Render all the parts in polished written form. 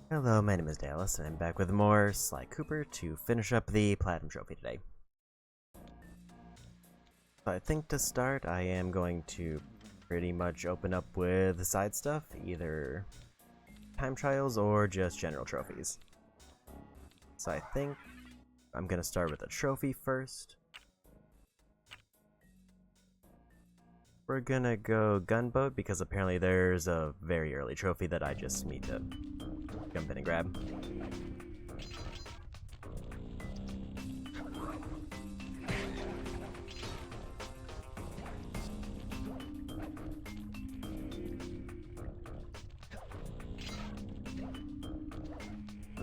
Hello, my name is Dallas, and I'm back with more Sly Cooper to finish up the Platinum Trophy today. So I think to start, I am going to pretty much open up with side stuff, either time trials or just general trophies. So I think I'm going to start with a trophy first. We're gonna go gunboat because apparently there's a very early trophy that I just need to jump in and grab.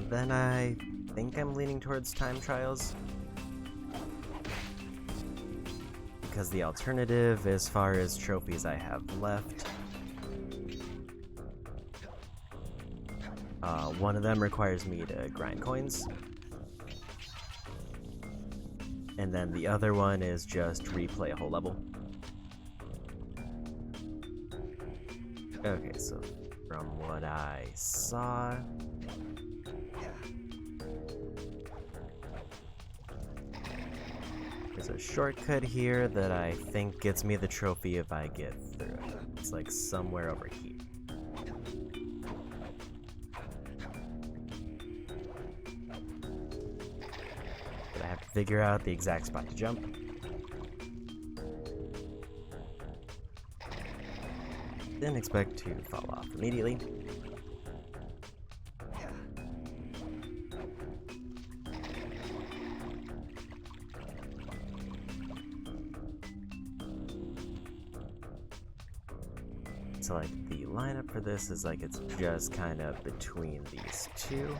Then I think I'm leaning towards time trials, because the alternative as far as trophies I have left, one of them requires me to grind coins, and then the other one is just replay a whole level. Okay, so from what I saw, there's a shortcut here that I think gets me the trophy if I get through it. It's like somewhere over here. But I have to figure out the exact spot to jump. Didn't expect to fall off immediately. So like the lineup for this is like it's just kind of between these two,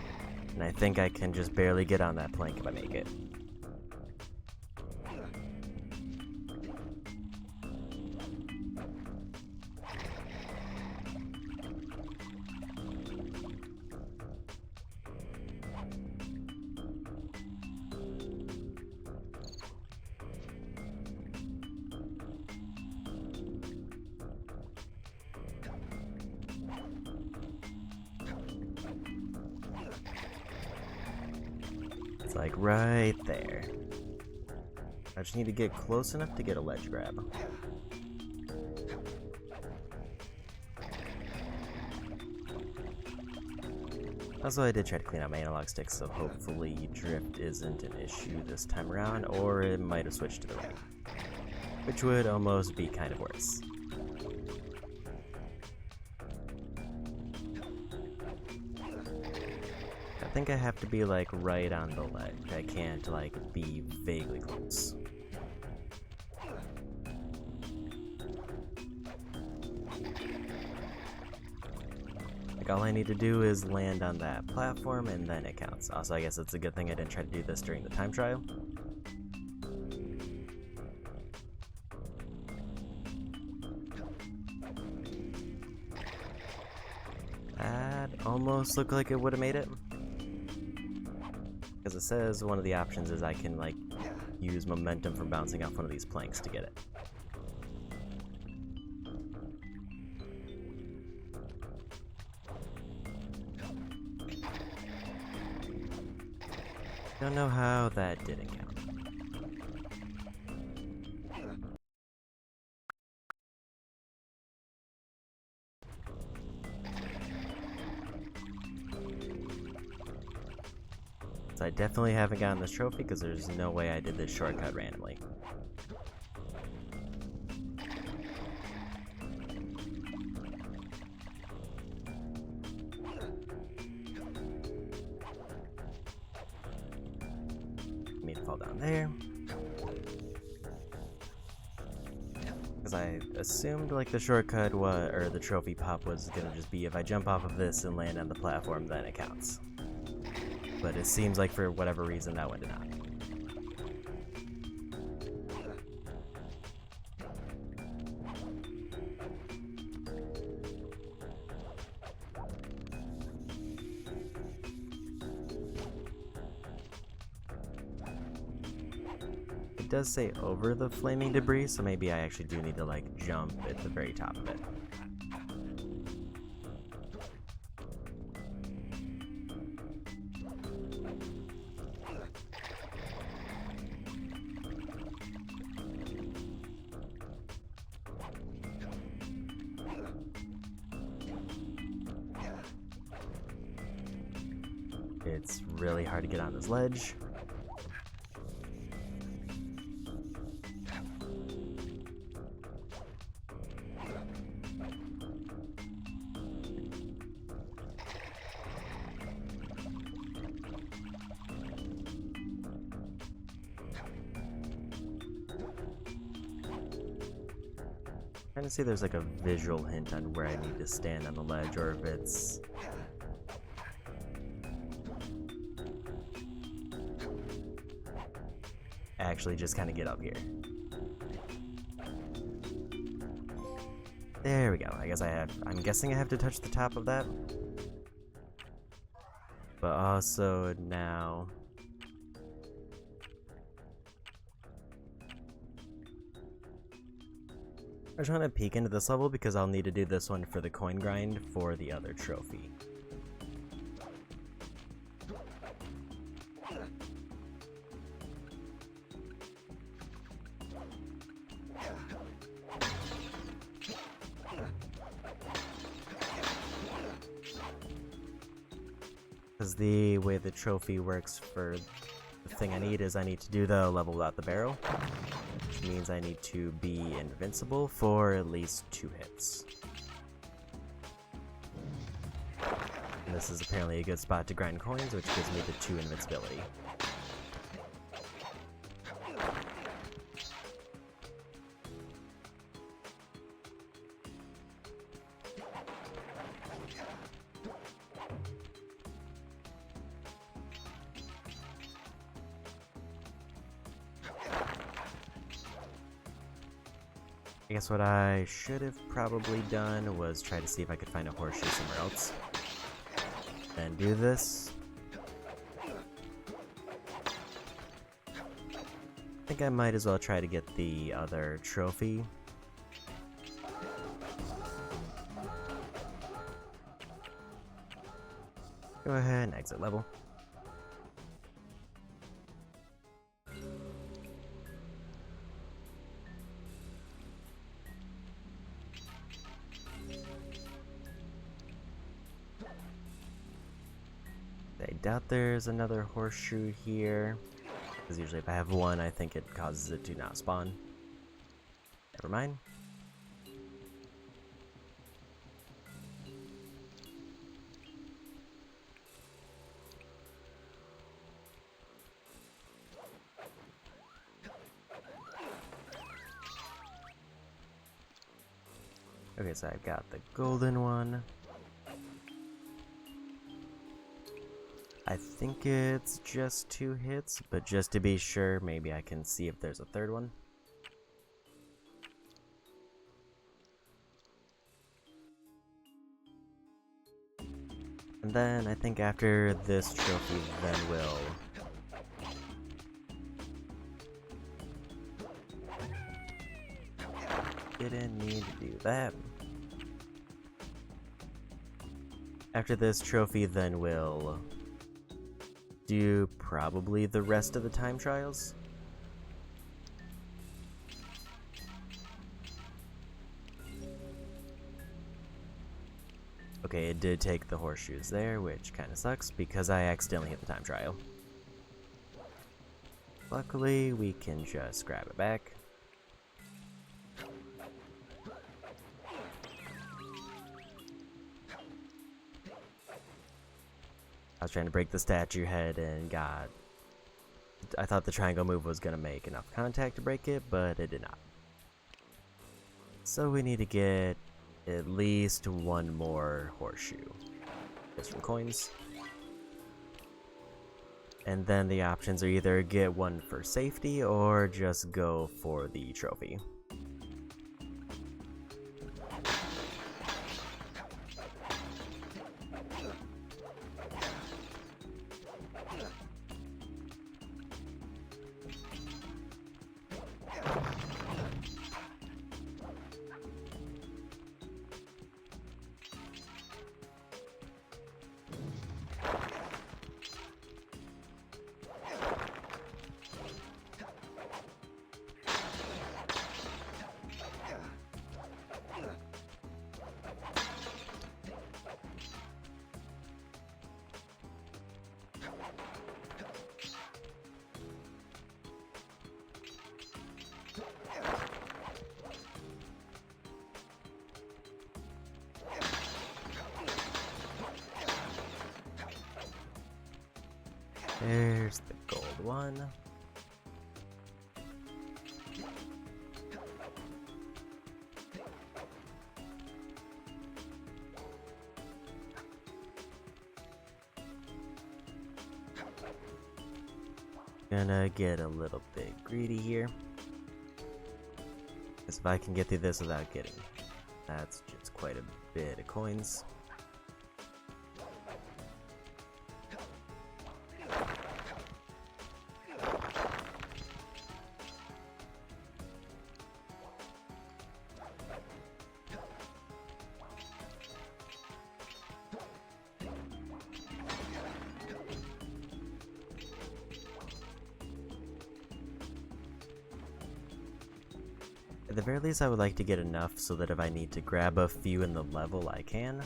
and I think I can just barely get on that plank if I make it. It's like right there. I just need to get close enough to get a ledge grab. Also, I did try to clean out my analog stick, so hopefully drift isn't an issue this time around, or it might have switched to the right, which would almost be kind of worse. I think I have to be like right on the ledge. I can't like be vaguely close. Like all I need to do is land on that platform and then it counts. Also, I guess it's a good thing I didn't try to do this during the time trial. That almost looked like it would have made it. Because it says one of the options is I can like use momentum from bouncing off one of these planks to get it. Don't know how that didn't count. So I definitely haven't gotten this trophy because there's no way I did this shortcut randomly. Me to fall down there. Because I assumed like the shortcut or the trophy pop was gonna just be if I jump off of this and land on the platform, then it counts. But it seems like for whatever reason that one did not. It does say over the flaming debris, so maybe I actually do need to like jump at the very top of it. It's really hard to get on this ledge. Trying to see if there's like a visual hint on where I need to stand on the ledge, or if it's actually just kind of get up here. There we go. I'm guessing I have to touch the top of that. But also now I'm trying to peek into this level because I'll need to do this one for the coin grind for the other trophy. Because the way the trophy works for the thing I need is I need to do the level without the barrel, which means I need to be invincible for at least 2 hits. And this is apparently a good spot to grind coins, which gives me the 2 invincibility. I guess what I should have probably done was try to see if I could find a horseshoe somewhere else. Then do this. I think I might as well try to get the other trophy. Go ahead and exit level. I doubt there's another horseshoe here, because usually if I have one, I think it causes it to not spawn. Never mind. Okay, so I've got the golden one. I think it's just 2 hits, but just to be sure, maybe I can see if there's a third one. And then I think after this trophy, then we'll didn't need to do that. After this trophy, then we'll do probably the rest of the time trials. Okay, it did take the horseshoes there, which kind of sucks because I accidentally hit the time trial. Luckily, we can just grab it back. I was trying to break the statue head and I thought the triangle move was going to make enough contact to break it, but it did not. So we need to get at least 1 more horseshoe. Just from coins. And then the options are either get 1 for safety or just go for the trophy. There's the gold one. Gonna get a little bit greedy here. Because if I can get through this without getting, that's just quite a bit of coins. At the very least, I would like to get enough so that if I need to grab a few in the level, I can.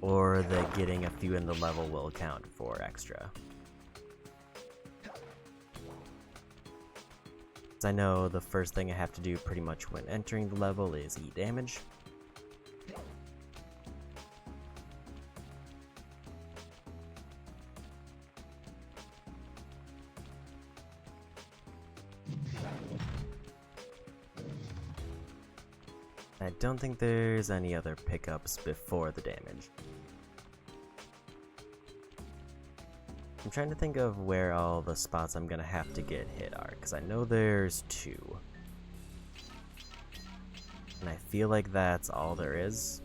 Or that getting a few in the level will count for extra. As I know, the first thing I have to do pretty much when entering the level is eat damage. I don't think there's any other pickups before the damage. I'm trying to think of where all the spots I'm gonna have to get hit are, because I know there's 2. And I feel like that's all there is.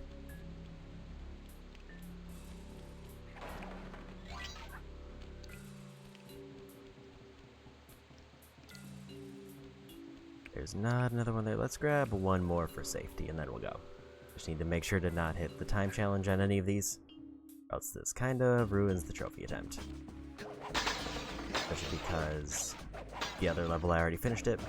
There's not another one there. Let's grab one more for safety, and then we'll go. Just need to make sure to not hit the time challenge on any of these, or else this kind of ruins the trophy attempt. Especially because the other level I already finished it.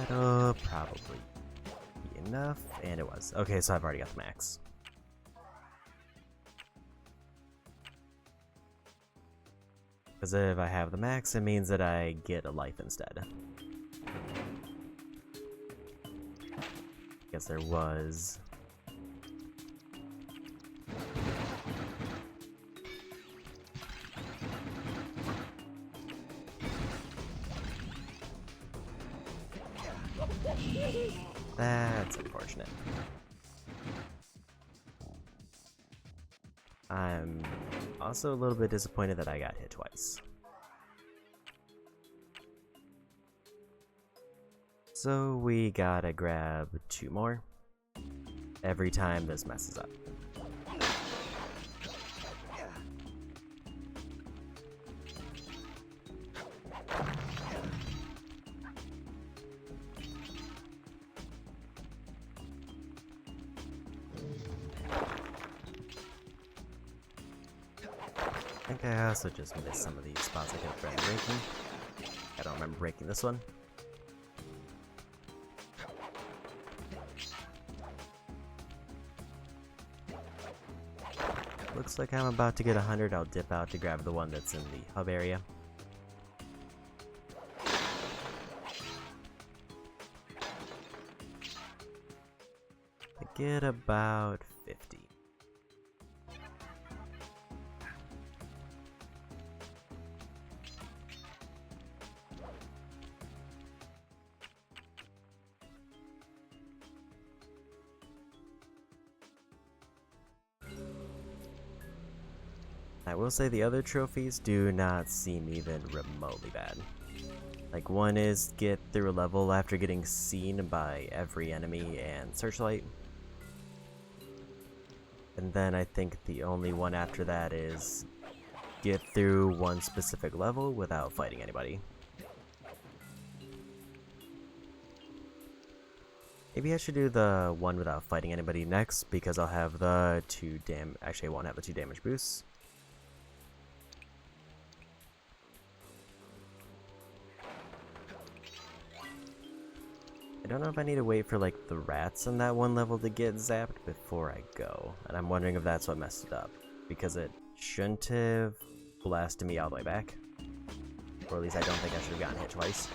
That'll probably be enough, and it was. Okay, so I've already got the max. Because if I have the max, it means that I get a life instead. Guess there was... That's unfortunate. I'm also a little bit disappointed that I got hit twice. So we gotta grab 2 more every time this messes up. I think I also just missed some of these spots I could have tried breaking. I don't remember breaking this one. Looks like I'm about to get 100. I'll dip out to grab the one that's in the hub area. I get about 50. I will say the other trophies do not seem even remotely bad. Like, one is get through a level after getting seen by every enemy and searchlight. And then I think the only one after that is get through one specific level without fighting anybody. Maybe I should do the one without fighting anybody next, because I'll have the actually I won't have the 2 damage boosts. I don't know if I need to wait for like the rats in that one level to get zapped before I go, and I'm wondering if that's what messed it up, because it shouldn't have blasted me all the way back, or at least I don't think I should have gotten hit twice.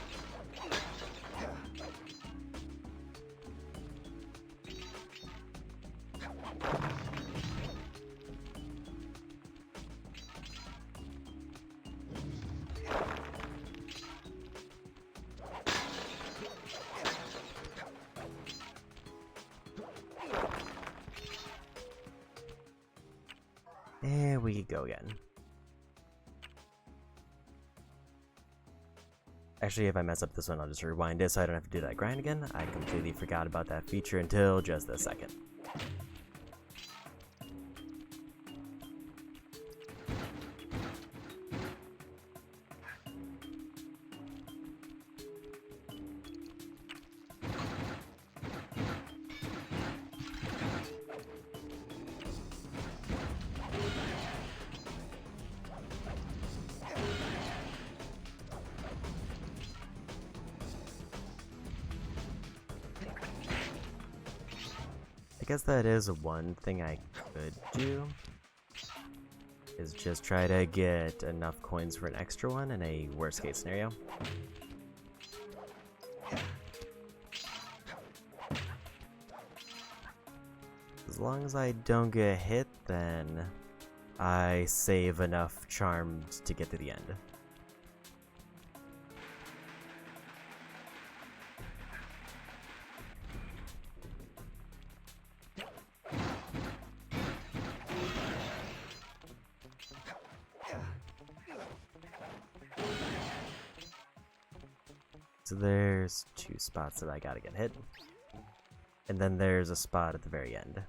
There we go again. Actually, if I mess up this one, I'll just rewind it so I don't have to do that grind again. I completely forgot about that feature until just this second. I guess that is one thing I could do, is just try to get enough coins for an extra one in a worst case scenario. As long as I don't get hit, then I save enough charms to get to the end. So there's 2 spots that I gotta get hit. And then there's a spot at the very end.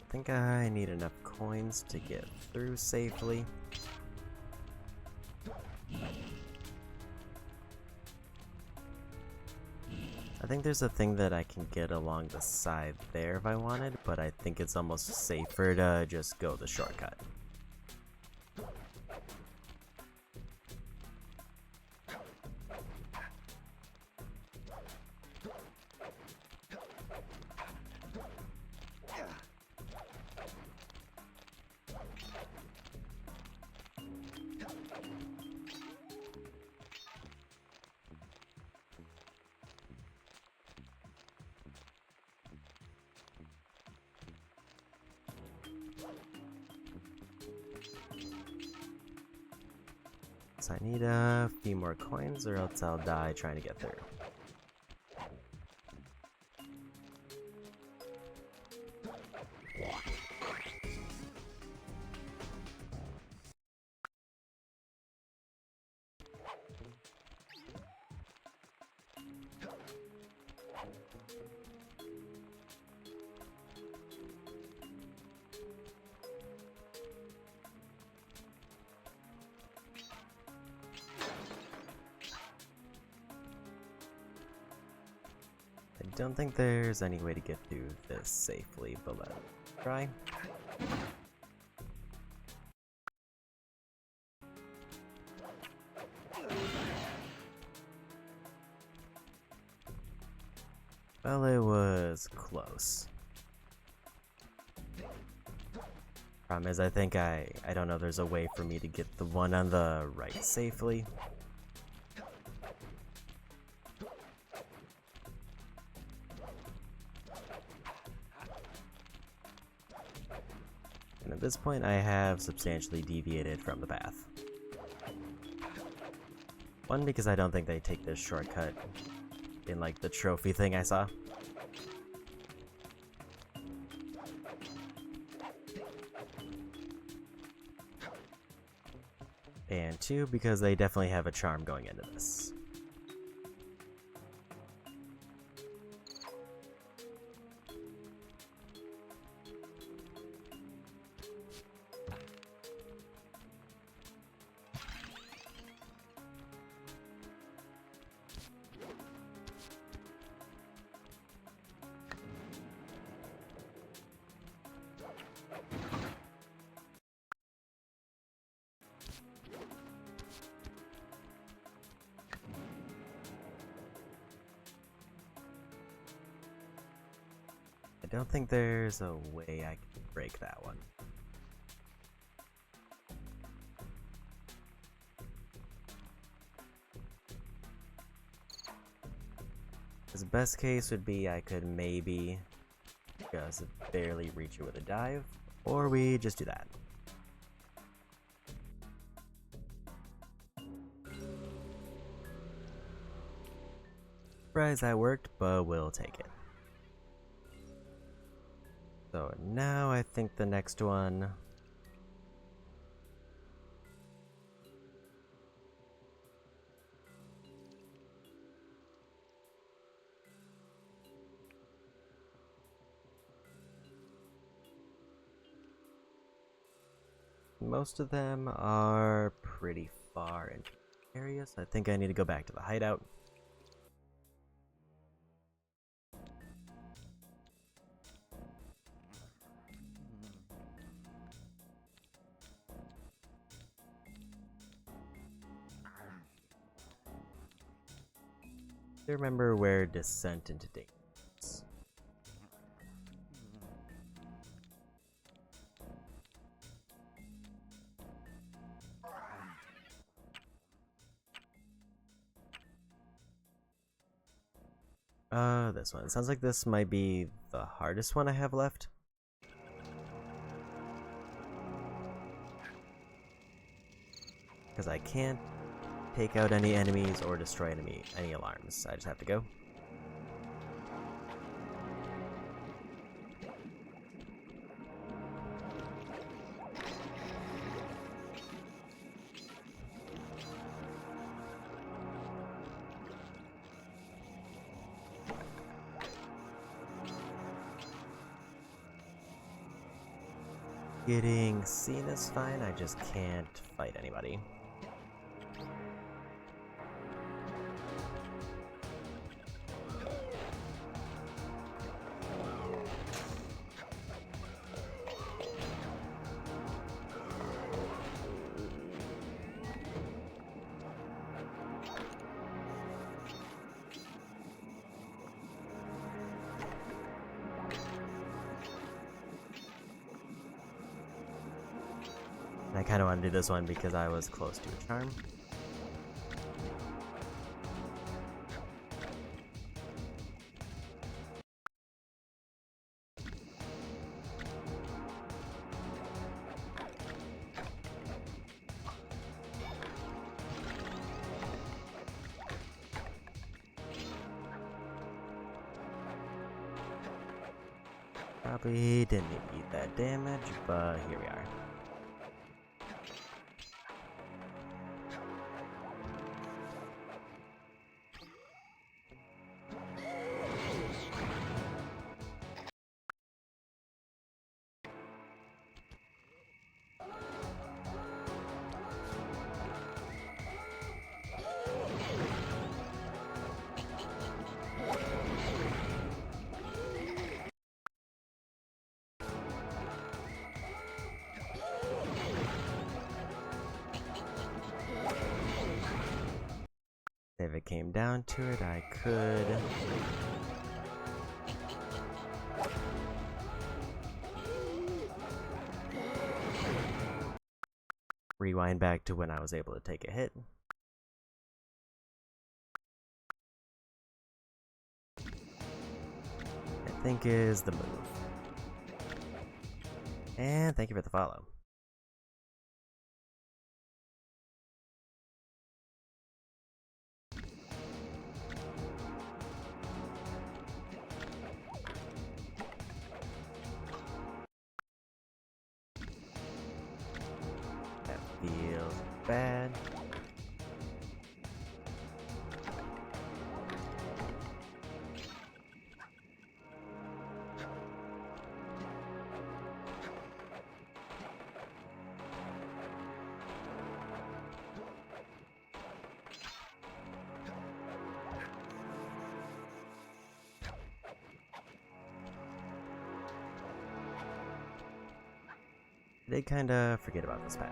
I think I need enough coins to get through safely. I think there's a thing that I can get along the side there if I wanted, but I think it's almost safer to just go the shortcut. So I need a few more coins or else I'll die trying to get through. I don't think there's any way to get through this safely, but let's try. Well, it was close. Problem is, I think I don't know there's a way for me to get the one on the right safely. And at this point, I have substantially deviated from the path. One, because I don't think they take this shortcut in like the trophy thing I saw. And two, because they definitely have a charm going into this. I don't think there's a way I can break that one. Because best case would be I could maybe just barely reach it with a dive, or we just do that. Surprise that worked, but we'll take it. So now I think the next one... most of them are pretty far into the area, so I think I need to go back to the hideout. I remember where Descent into Danger is. This one. It sounds like this might be the hardest one I have left. Because I can't take out any enemies or destroy any alarms. I just have to go. Getting seen is fine, I just can't fight anybody. I kind of want to do this one because I was close to a charm. Probably didn't need that damage, but here we are. If it came down to it, I could... rewind back to when I was able to take a hit. I think is the move. And thank you for the follow. feels bad. I did kinda forget about this path.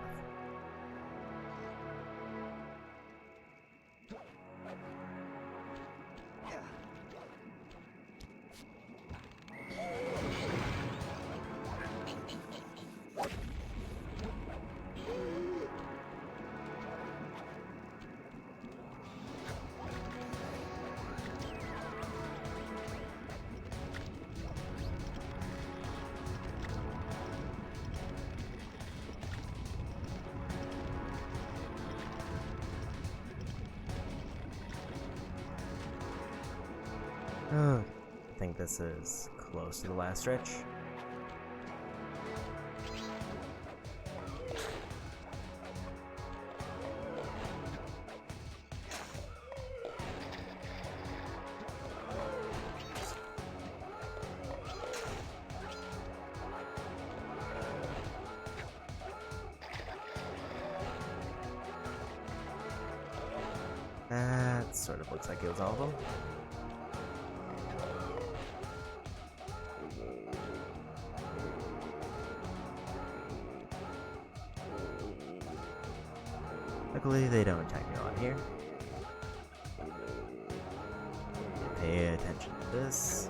Oh, I think this is close to the last stretch. That sort of looks like it was all of them. Luckily, they don't attack me on here. Pay attention to this.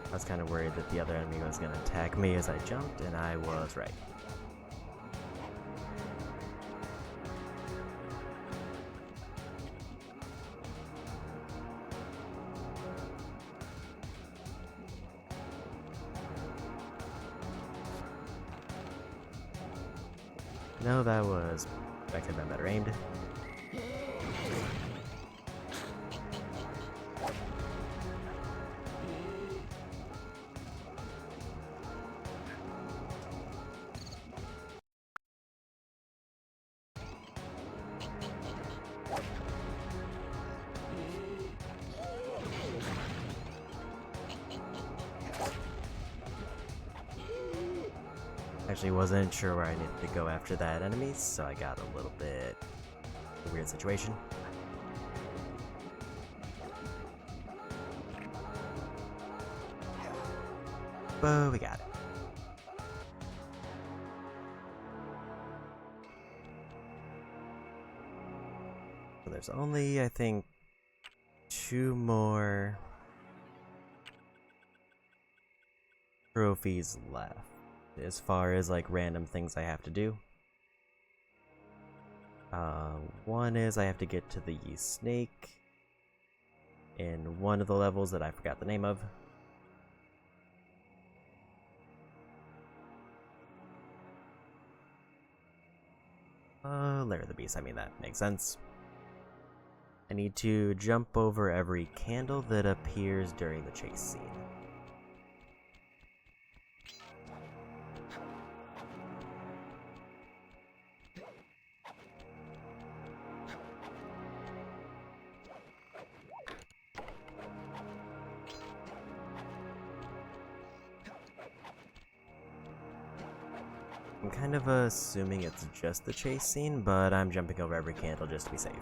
I was kind of worried that the other enemy was going to attack me as I jumped, and I was right. No, that could have been better aimed. Actually wasn't sure where I needed to go after that enemy, so I got a little bit of a weird situation. But we got it. So there's only, I think, 2 more trophies left. As far as like random things I have to do. One is I have to get to the snake in one of the levels that I forgot the name of. Lair of the Beast, I mean that makes sense. I need to jump over every candle that appears during the chase scene. I'm kind of assuming it's just the chase scene, but I'm jumping over every candle just to be safe.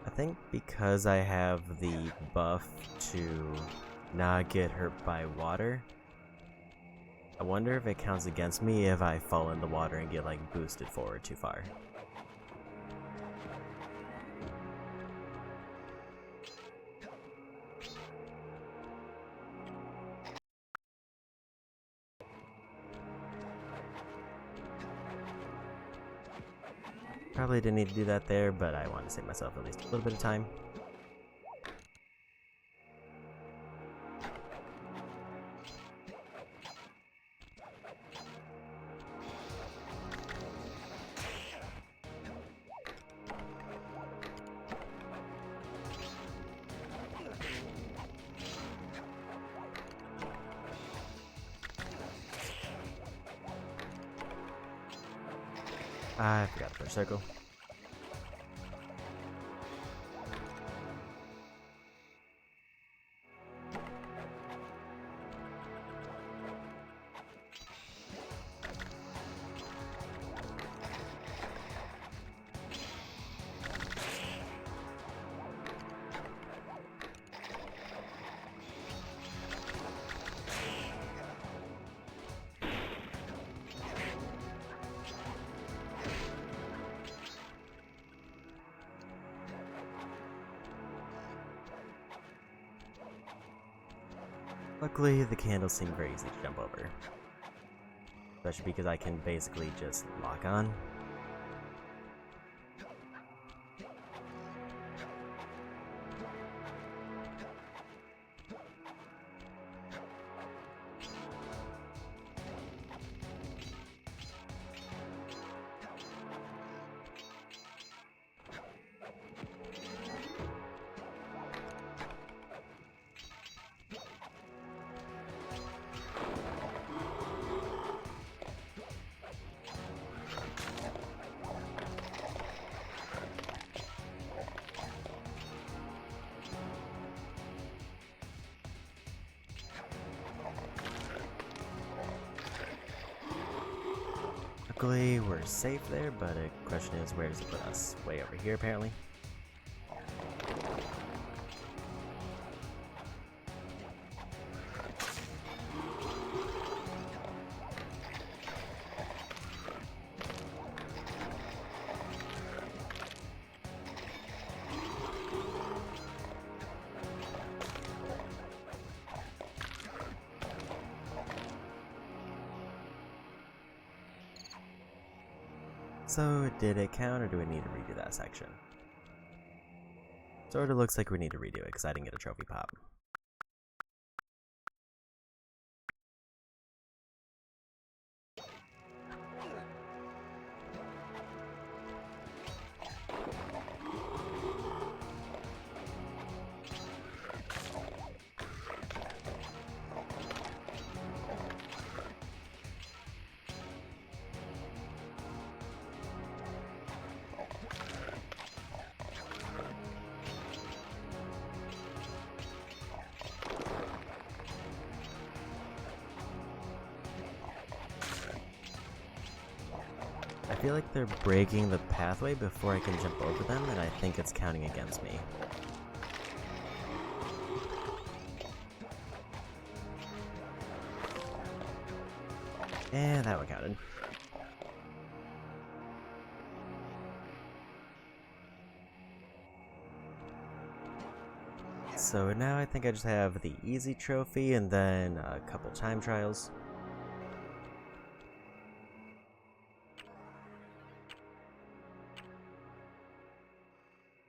I think because I have the buff to not get hurt by water, I wonder if it counts against me if I fall in the water and get like boosted forward too far. Probably didn't need to do that there, but I want to save myself at least a little bit of time. I forgot the first circle. Luckily, the candles seem very easy to jump over. Especially because I can basically just lock on. Luckily, we're safe there, but the question is, where does it put us? Way over here, apparently. So, did it count, or do we need to redo that section? Sorta looks like we need to redo it, because I didn't get a trophy pop. I feel like they're breaking the pathway before I can jump over them, and I think it's counting against me. And that one counted. So now I think I just have the easy trophy and then a couple time trials.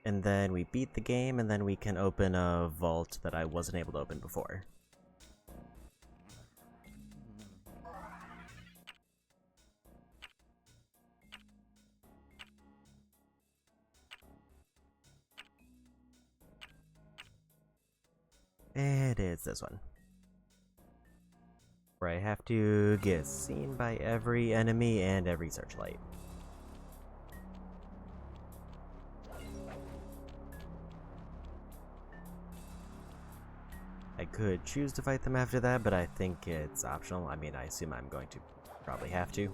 And then we beat the game, and then we can open a vault that I wasn't able to open before. It is this one, where I have to get seen by every enemy and every searchlight. I could choose to fight them after that, but I think it's optional. I mean, I assume I'm going to probably have to.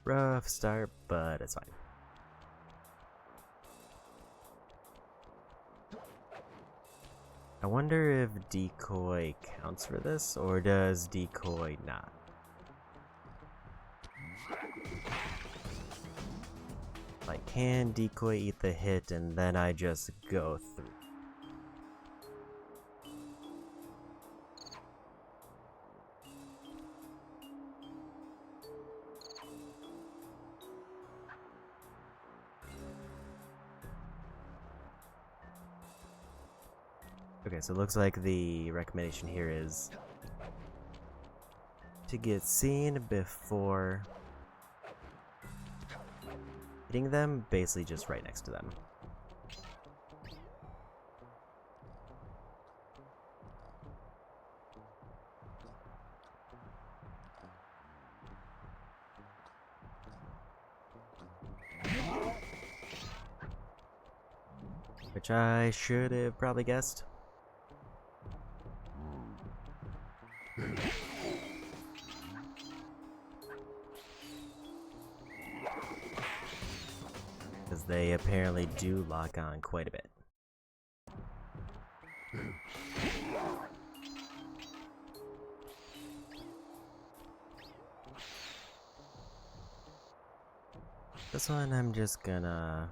Rough start, but it's fine. I wonder if decoy counts for this, or does decoy not? Like, can decoy eat the hit and then I just go through? Okay, so it looks like the recommendation here is to get seen before hitting them, basically just right next to them. Which I should have probably guessed. Because they apparently do lock on quite a bit. This one I'm just gonna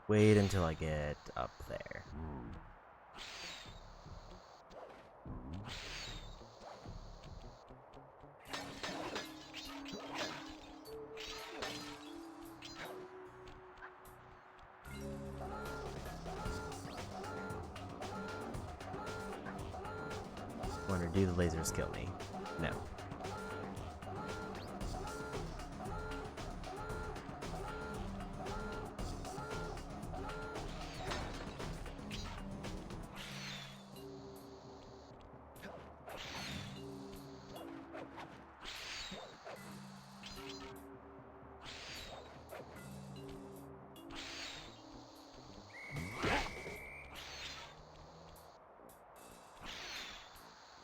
wait until I get up there. Wonder, do the lasers kill me? No.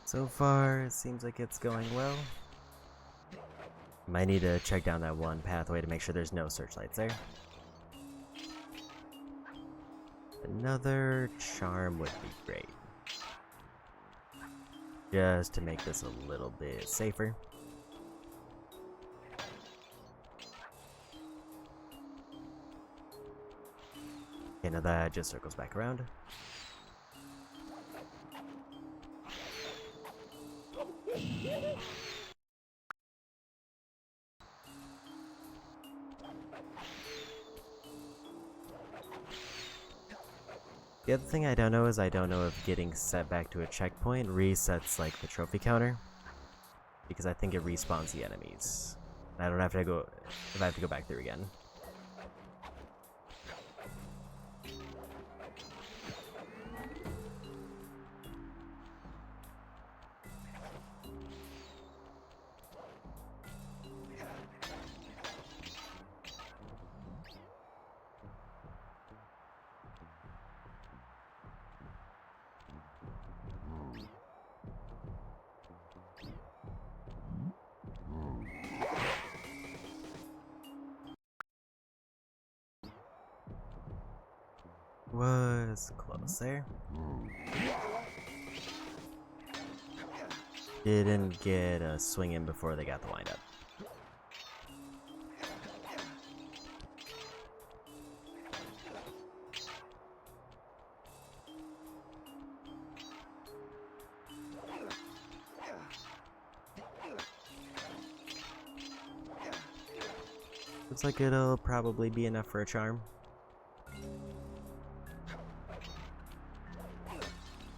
So far, it seems like it's going well. Might need to check down that one pathway to make sure there's no searchlights there. Another charm would be great. Just to make this a little bit safer. Okay, now that just circles back around. The other thing I don't know is I don't know if getting set back to a checkpoint resets like the trophy counter, because I think it respawns the enemies. I don't have to go if I have to go back through again. Was close there. Didn't get a swing in before they got the wind up. Looks like it'll probably be enough for a charm.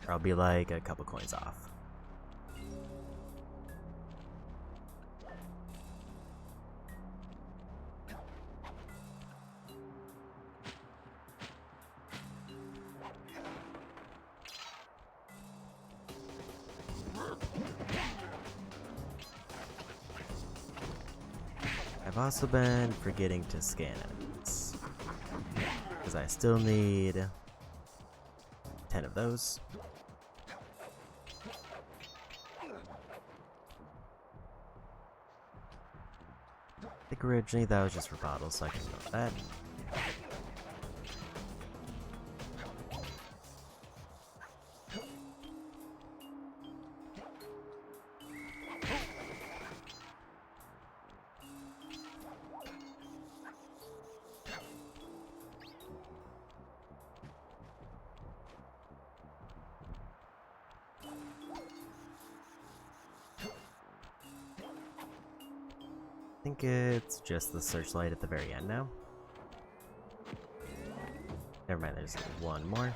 Or I'll be like a couple coins off. I've also been forgetting to scan enemies, because I still need 10 of those. I think originally that was just for bottles, so I can note that. I think it's just the searchlight at the very end now. Never mind, there's one more.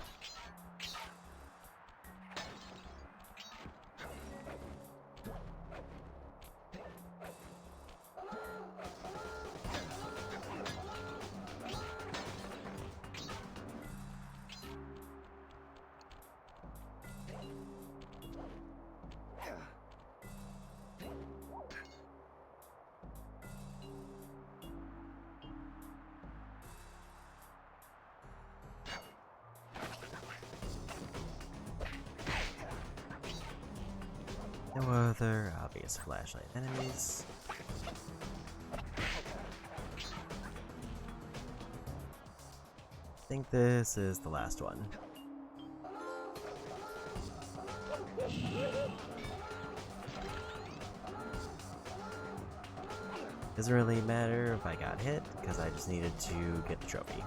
No other obvious flashlight enemies. I think this is the last one. Doesn't really matter if I got hit, because I just needed to get the trophy.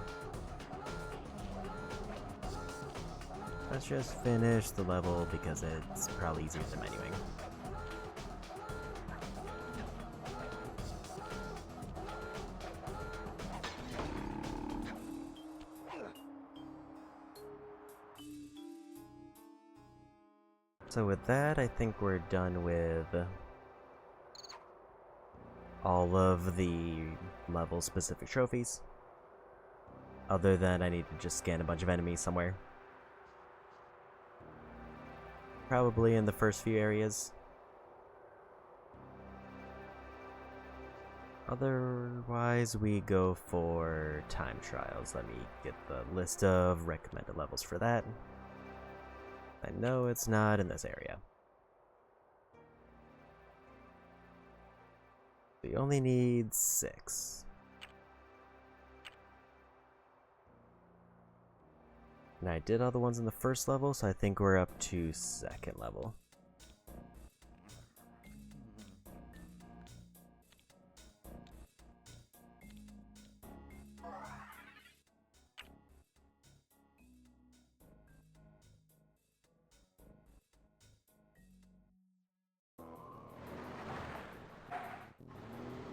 Let's just finish the level because it's probably easier than menuing. So with that, I think we're done with all of the level-specific trophies. Other than I need to just scan a bunch of enemies somewhere. Probably in the first few areas. Otherwise, we go for time trials. Let me get the list of recommended levels for that. I know it's not in this area. We only need 6. And I did all the ones in the first level, so I think we're up to 2nd level.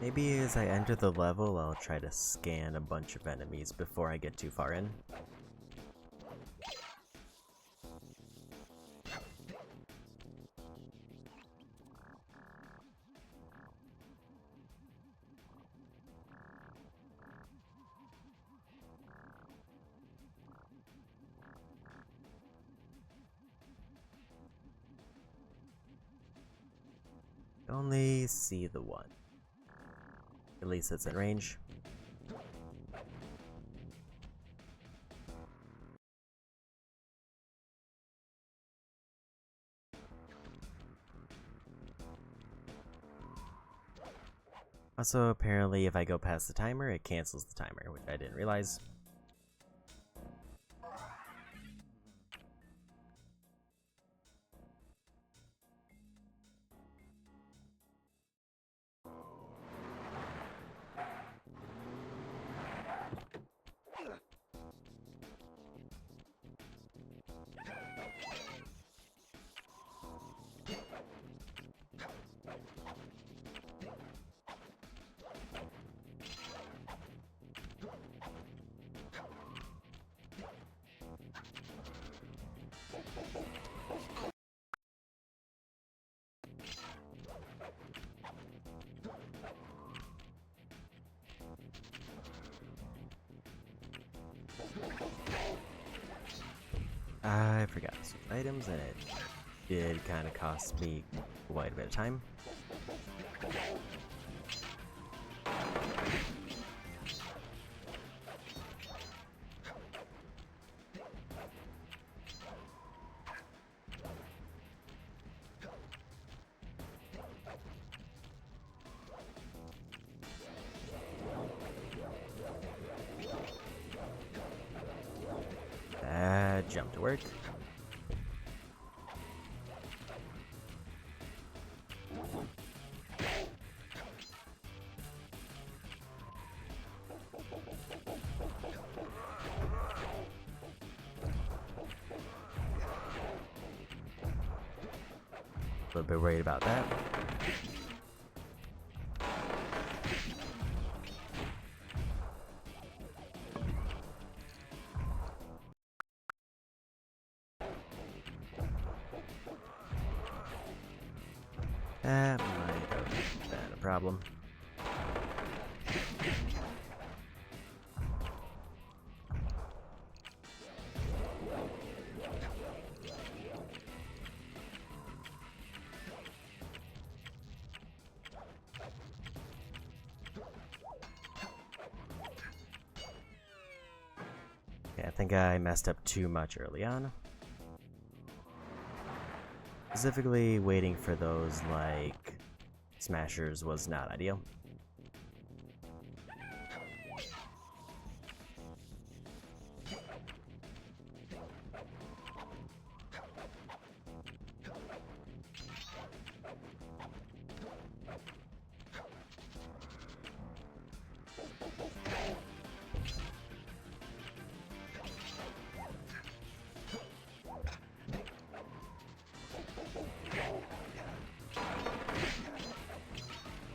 Maybe as I enter the level, I'll try to scan a bunch of enemies before I get too far in. Only see the one. At least it's in range. Also, apparently if I go past the timer, it cancels the timer, which I didn't realize. I forgot some items, and it did kind of cost me quite a bit of time. Jump to work. A little bit worried about that. That might have been a problem. Okay, I think I messed up too much early on. Specifically, waiting for those, like, smashers was not ideal.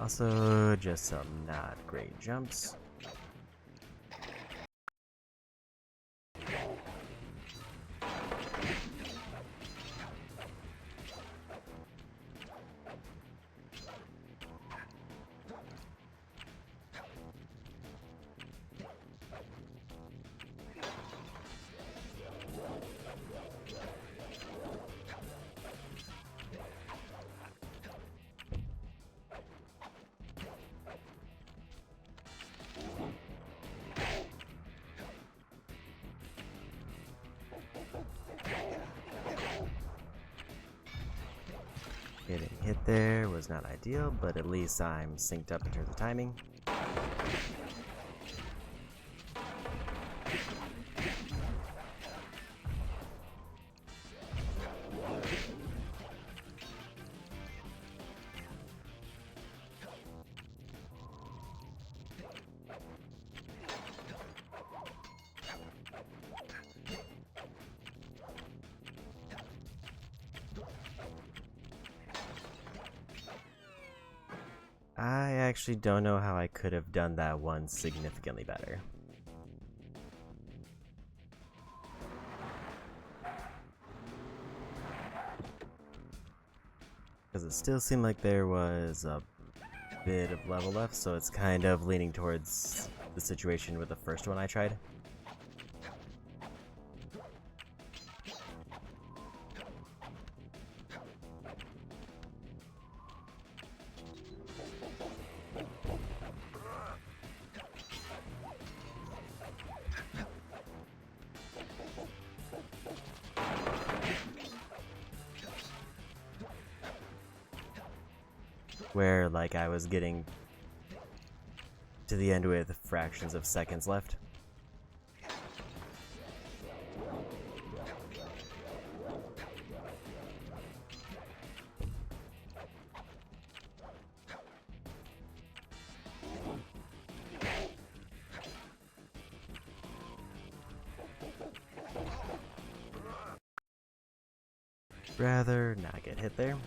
Also, just some not great jumps. Getting hit there was not ideal, but at least I'm synced up in terms of timing. I actually don't know how I could have done that one significantly better. Because it still seemed like there was a bit of level left, so it's kind of leaning towards the situation with the first one I tried. Where, like, I was getting to the end with fractions of seconds left. Rather not get hit there.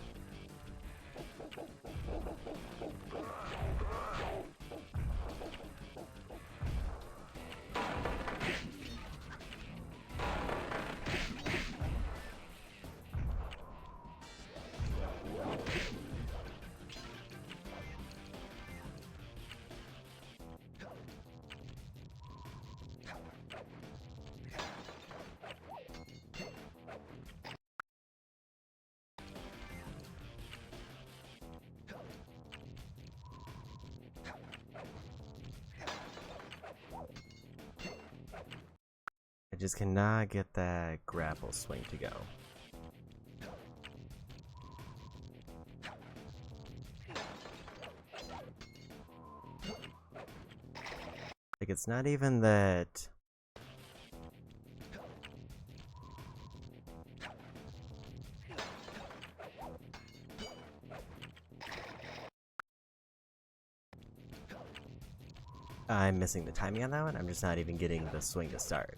I just cannot get that grapple swing to go. Like, it's not even that... I'm missing the timing on that one, I'm just not even getting the swing to start.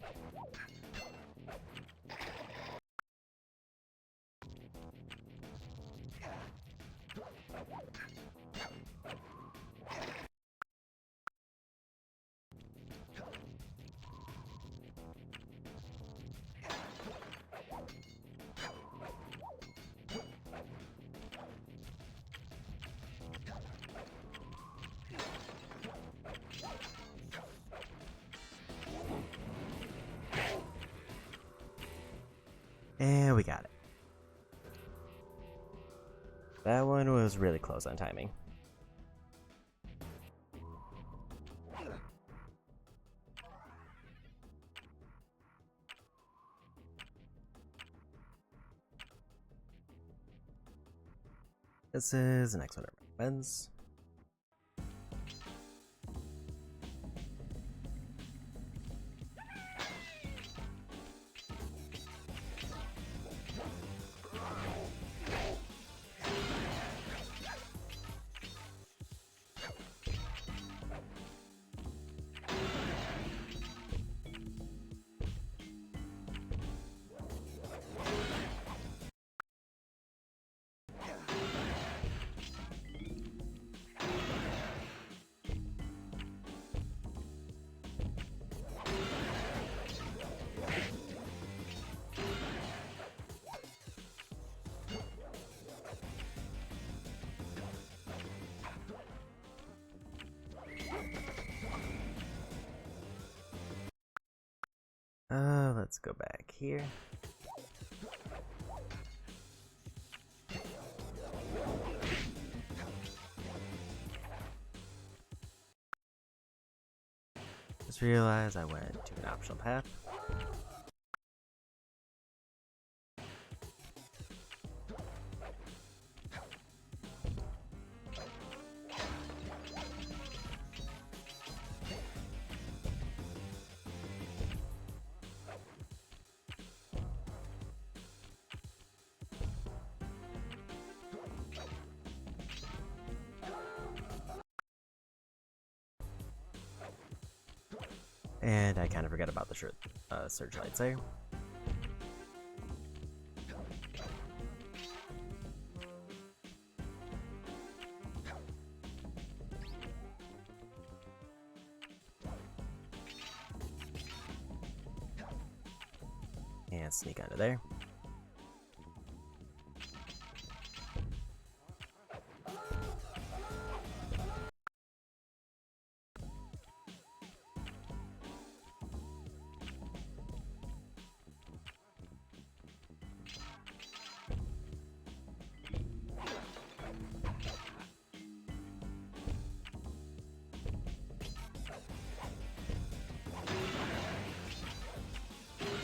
And we got it. That one was really close on timing. This is the next one of my friends. Let's go back here. Just realized I went to an optional path. And I kind of forgot about the searchlights there. And sneak under there.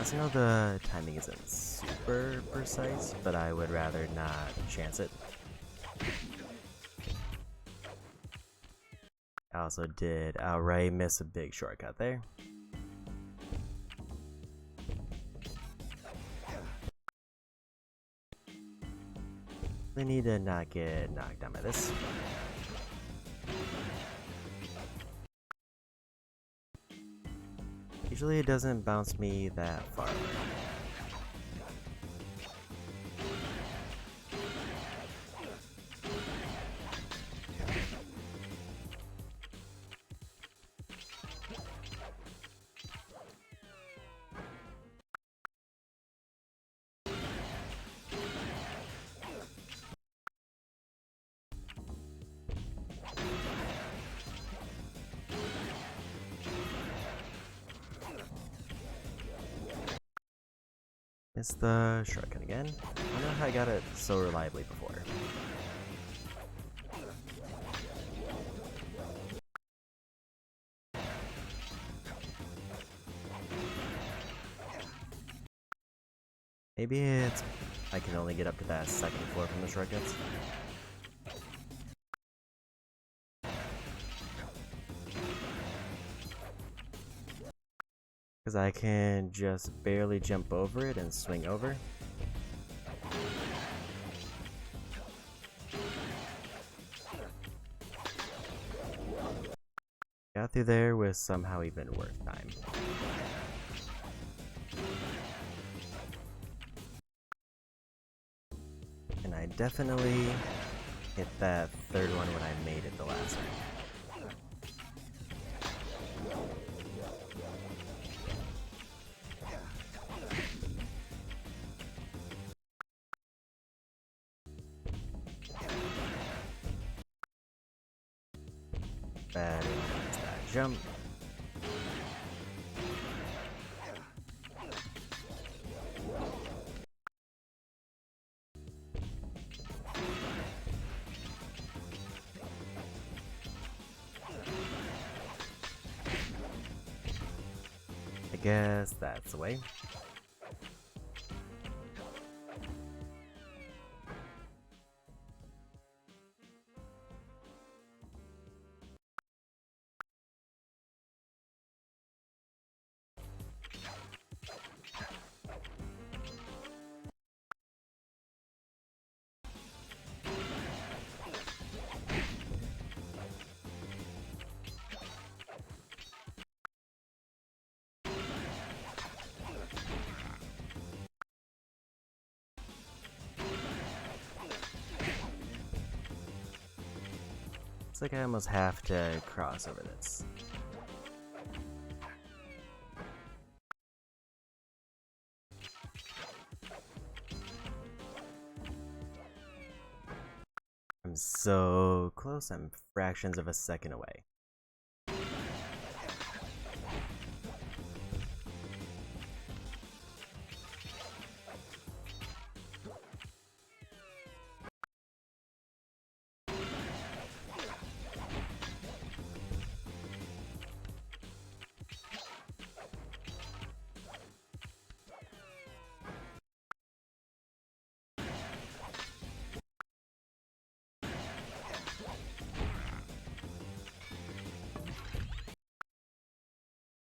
I know the timing isn't super precise, but I would rather not chance it. I also did outright miss a big shortcut there. They need to not get knocked down by this. Usually it doesn't bounce me that far away. It's the shortcut again. I don't know how I got it so reliably before. Maybe it's I can only get up to that second floor from the shortcuts. Because I can just barely jump over it and swing over. Got through there with somehow even worse time. And I definitely hit that third one when I made it the last time. Bad that jump. I guess that's the way. Looks like I almost have to cross over this. I'm so close, I'm fractions of a second away.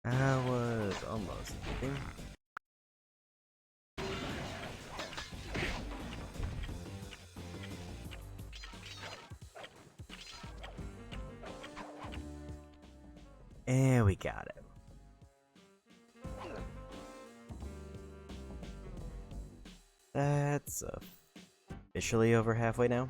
I was almost there. And we got it. That's officially over halfway now.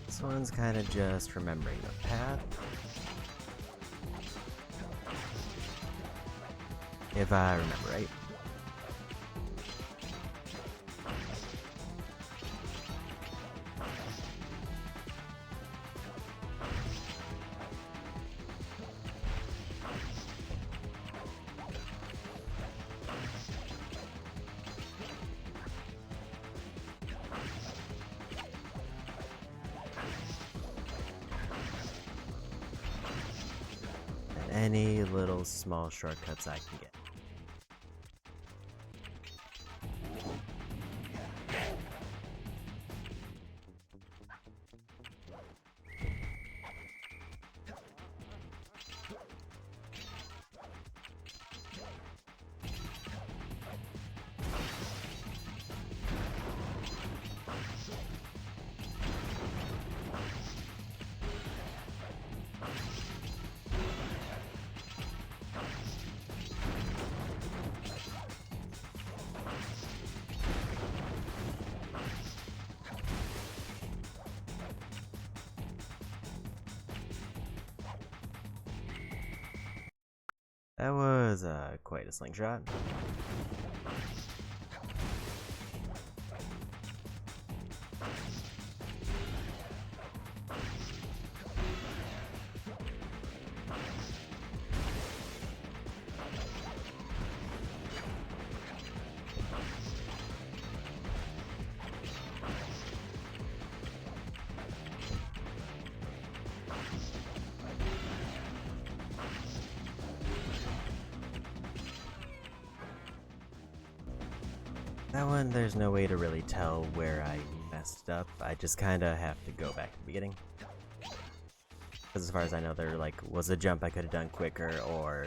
This one's kind of just remembering the path. If I remember right. Any little small shortcuts I can get. That was quite a slingshot. That one, there's no way to really tell where I messed up. I just kind of have to go back to the beginning. Because as far as I know, there was a jump I could have done quicker, or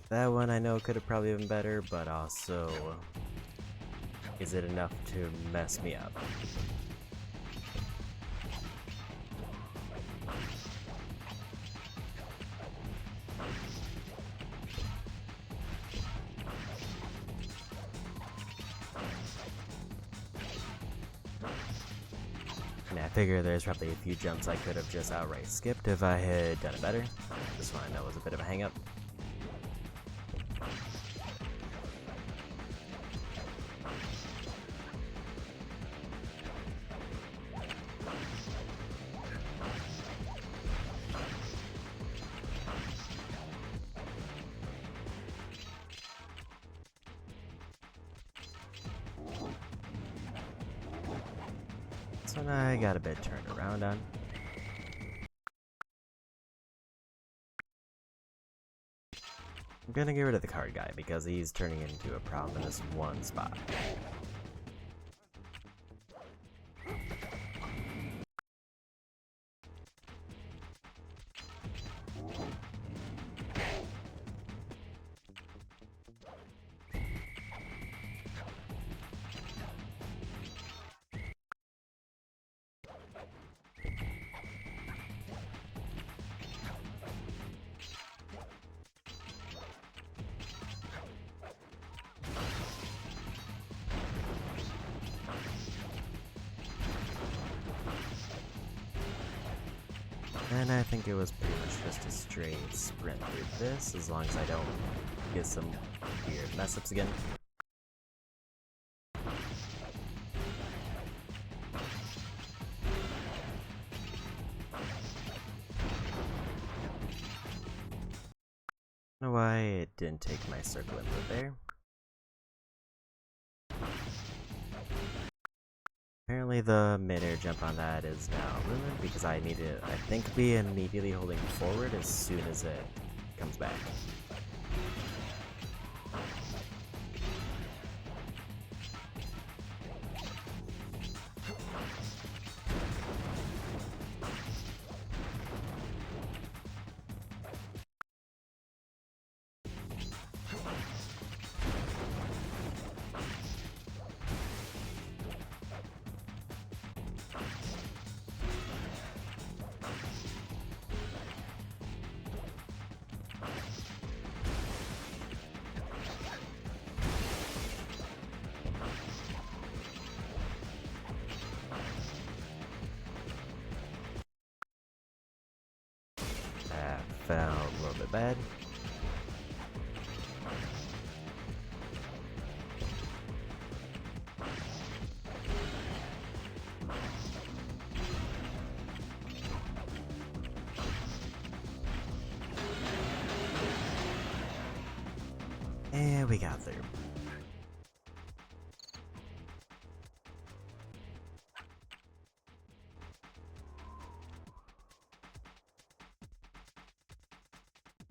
that one I know could have probably been better, but also, is it enough to mess me up? And I figure there's probably a few jumps I could have just outright skipped if I had done it better. This one I know was a bit of a hang-up. This one I got a bit turned around on. I'm gonna get rid of the card guy because he's turning into a problem in this one spot. And I think it was pretty much just a straight sprint through this, as long as I don't get some weird mess-ups again. I don't know why it didn't take my circle input there. Apparently the mid-air jump on that is now ruined because I need to, I think, be immediately holding forward as soon as it comes back. Felt a little bit bad. And we got there.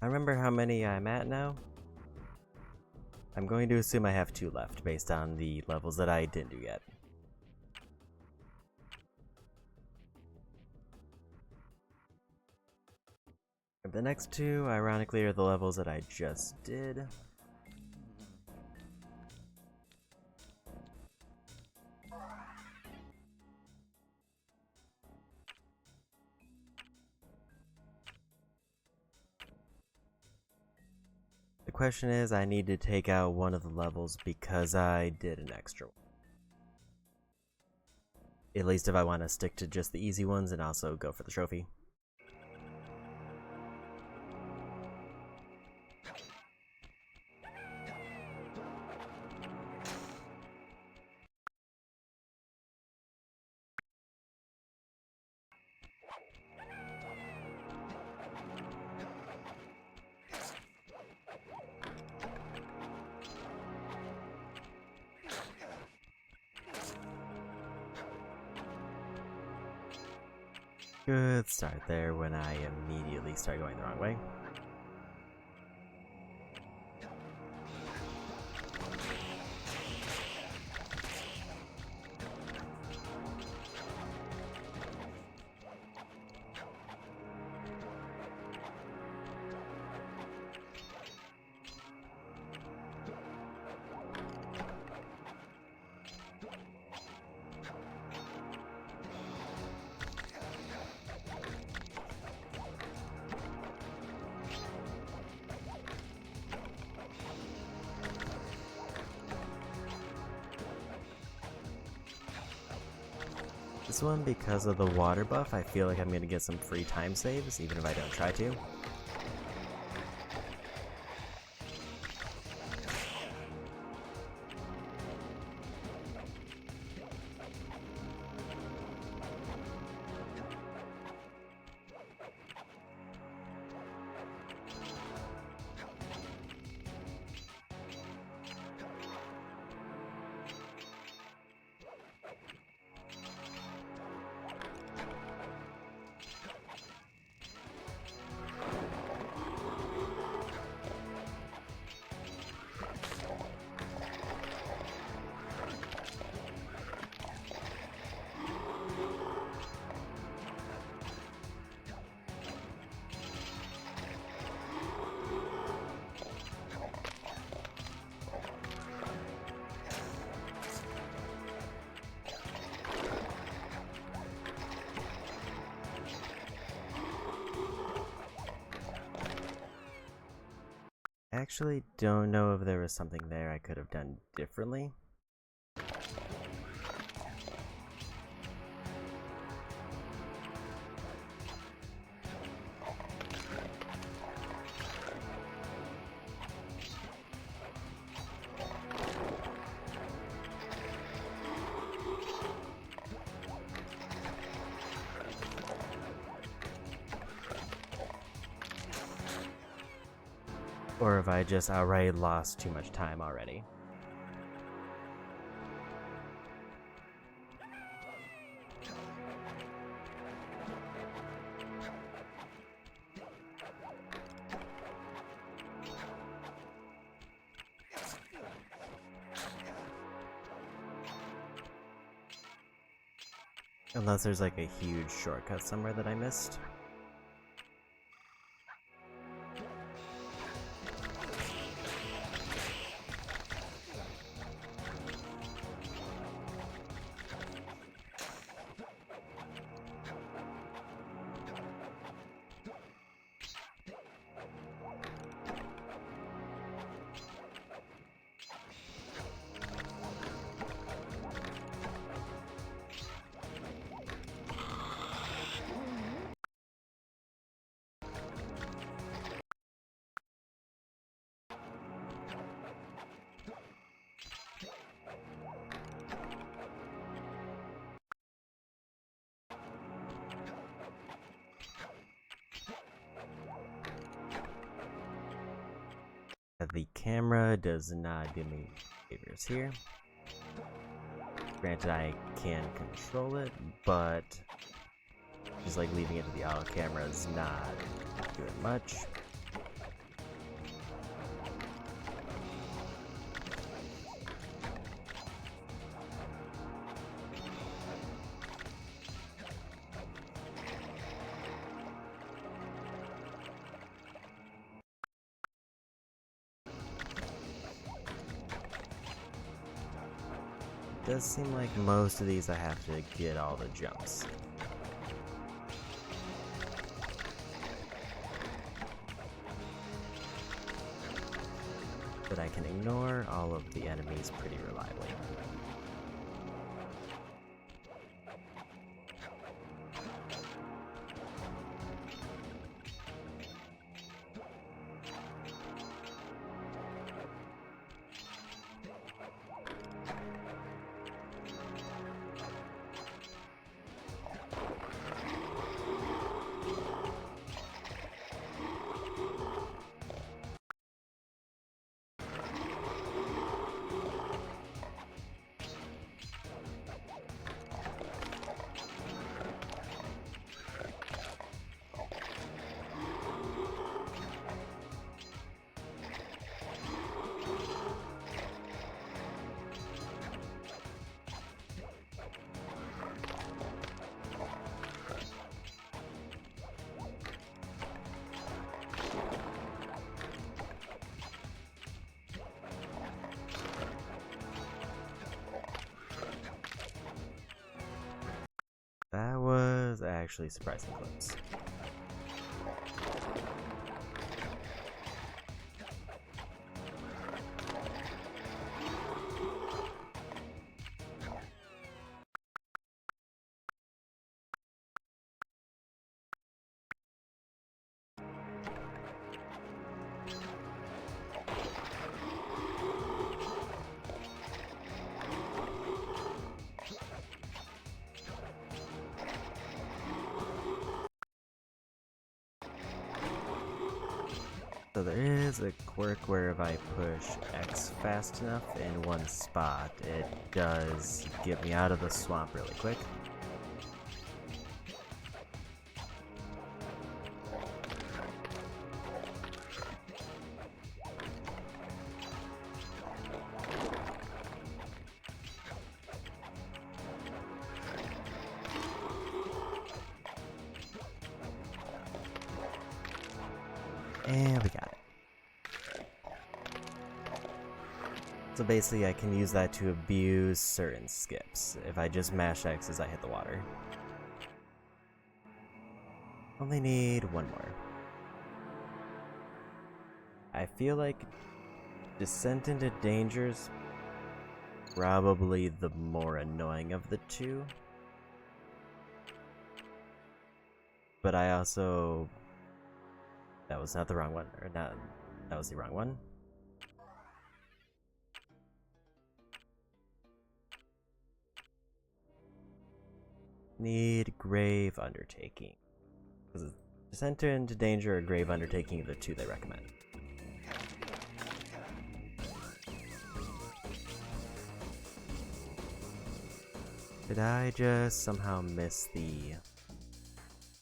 I remember how many I'm at now. I'm going to assume I have 2 left based on the levels that I didn't do yet. The next 2, ironically, are the levels that I just did. The question is, I need to take out one of the levels because I did an extra one. At least if I want to stick to just the easy ones and also go for the trophy. Good start there when I immediately start going the wrong way. This one, because of the water buff, I feel like I'm going to get some free time saves, even if I don't try to. actually don't know if there was something there I could have done differently. Or if I just outright lost too much time already. Unless there's like a huge shortcut somewhere that I missed. The camera does not do me favors here. Granted, I can control it, but just like leaving it to the auto camera is not doing much. It does seem like most of these I have to get all the jumps. But I can ignore all of the enemies pretty reliably. That was actually surprisingly close. So there is a quirk where if I push X fast enough in one spot, it does get me out of the swamp really quick. And we got it. So basically I can use that to abuse certain skips. If I just mash X as I hit the water. Only need one more. I feel like Descent into Danger's probably the more annoying of the two. But I also... That was not the wrong one. Or not... That was the wrong one. Need Grave Undertaking. Because Descent into Danger or Grave Undertaking are the two they recommend. Did I just somehow miss the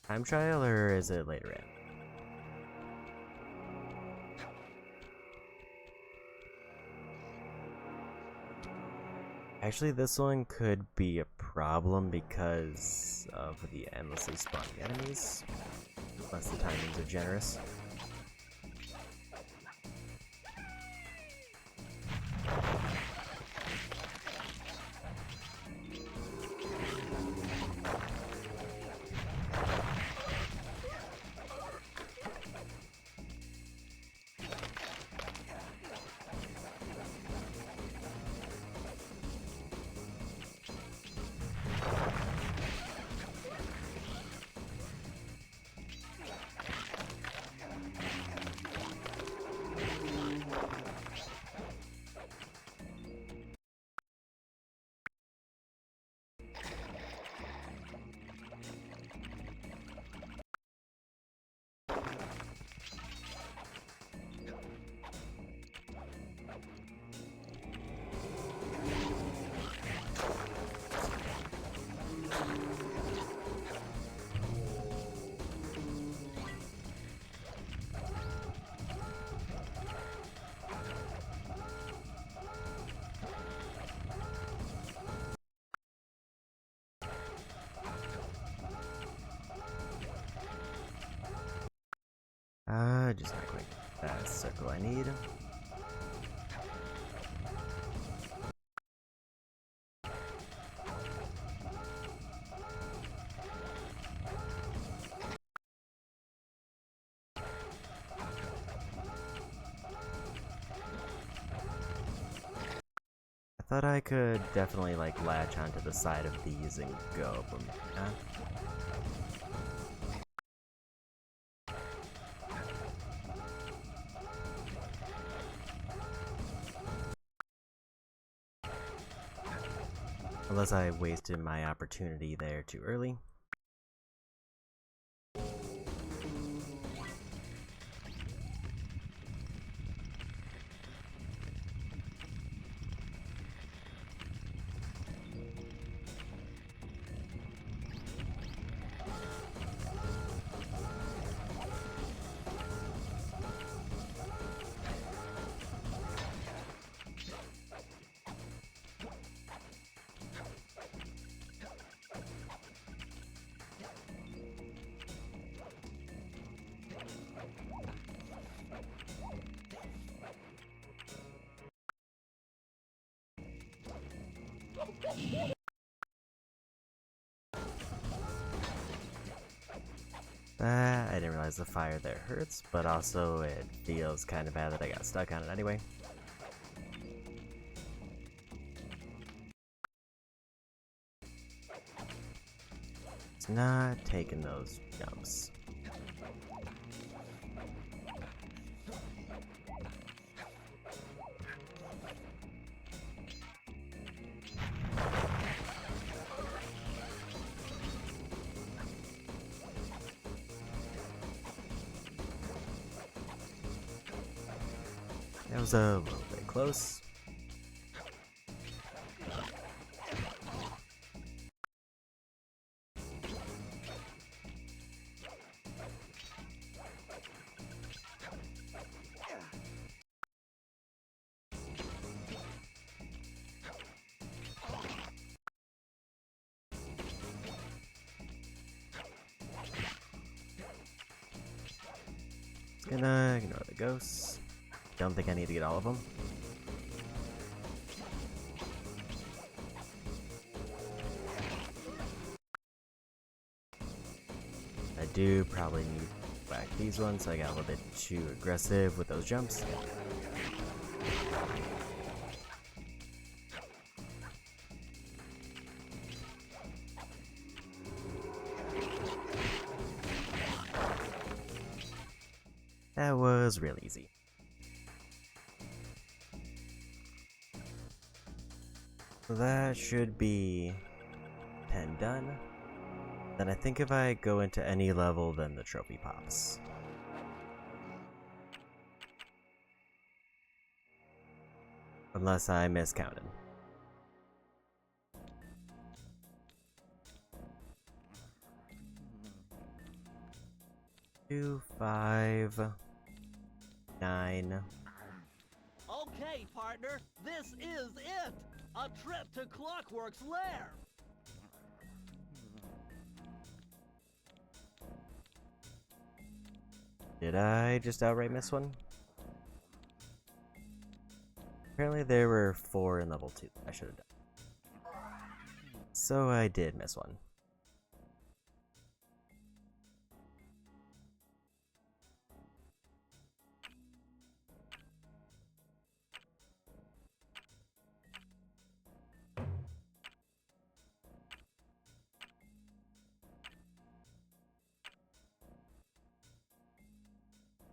time trial, or is it later in? Actually, this one could be a problem because of the endlessly spawning enemies, unless the timings are generous. Just not quite that circle I need. I thought I could definitely like latch onto the side of these and go, but unless I wasted my opportunity there too early. I didn't realize the fire there hurts, but also it feels kind of bad that I got stuck on it anyway. It's not taking those jumps. That was a little bit close. Just gonna ignore the ghosts. Don't think I need to get all of them. I do probably need back these ones, so I got a little bit too aggressive with those jumps. That was real easy. So that should be 10 done. Then I think if I go into any level, then the trophy pops. Unless I miscounted. 2, 5, 9. Okay, partner, this is it! A trip to Clockwork's lair! Did I just outright miss one? Apparently there were 4 in level 2 I should have done. So I did miss one.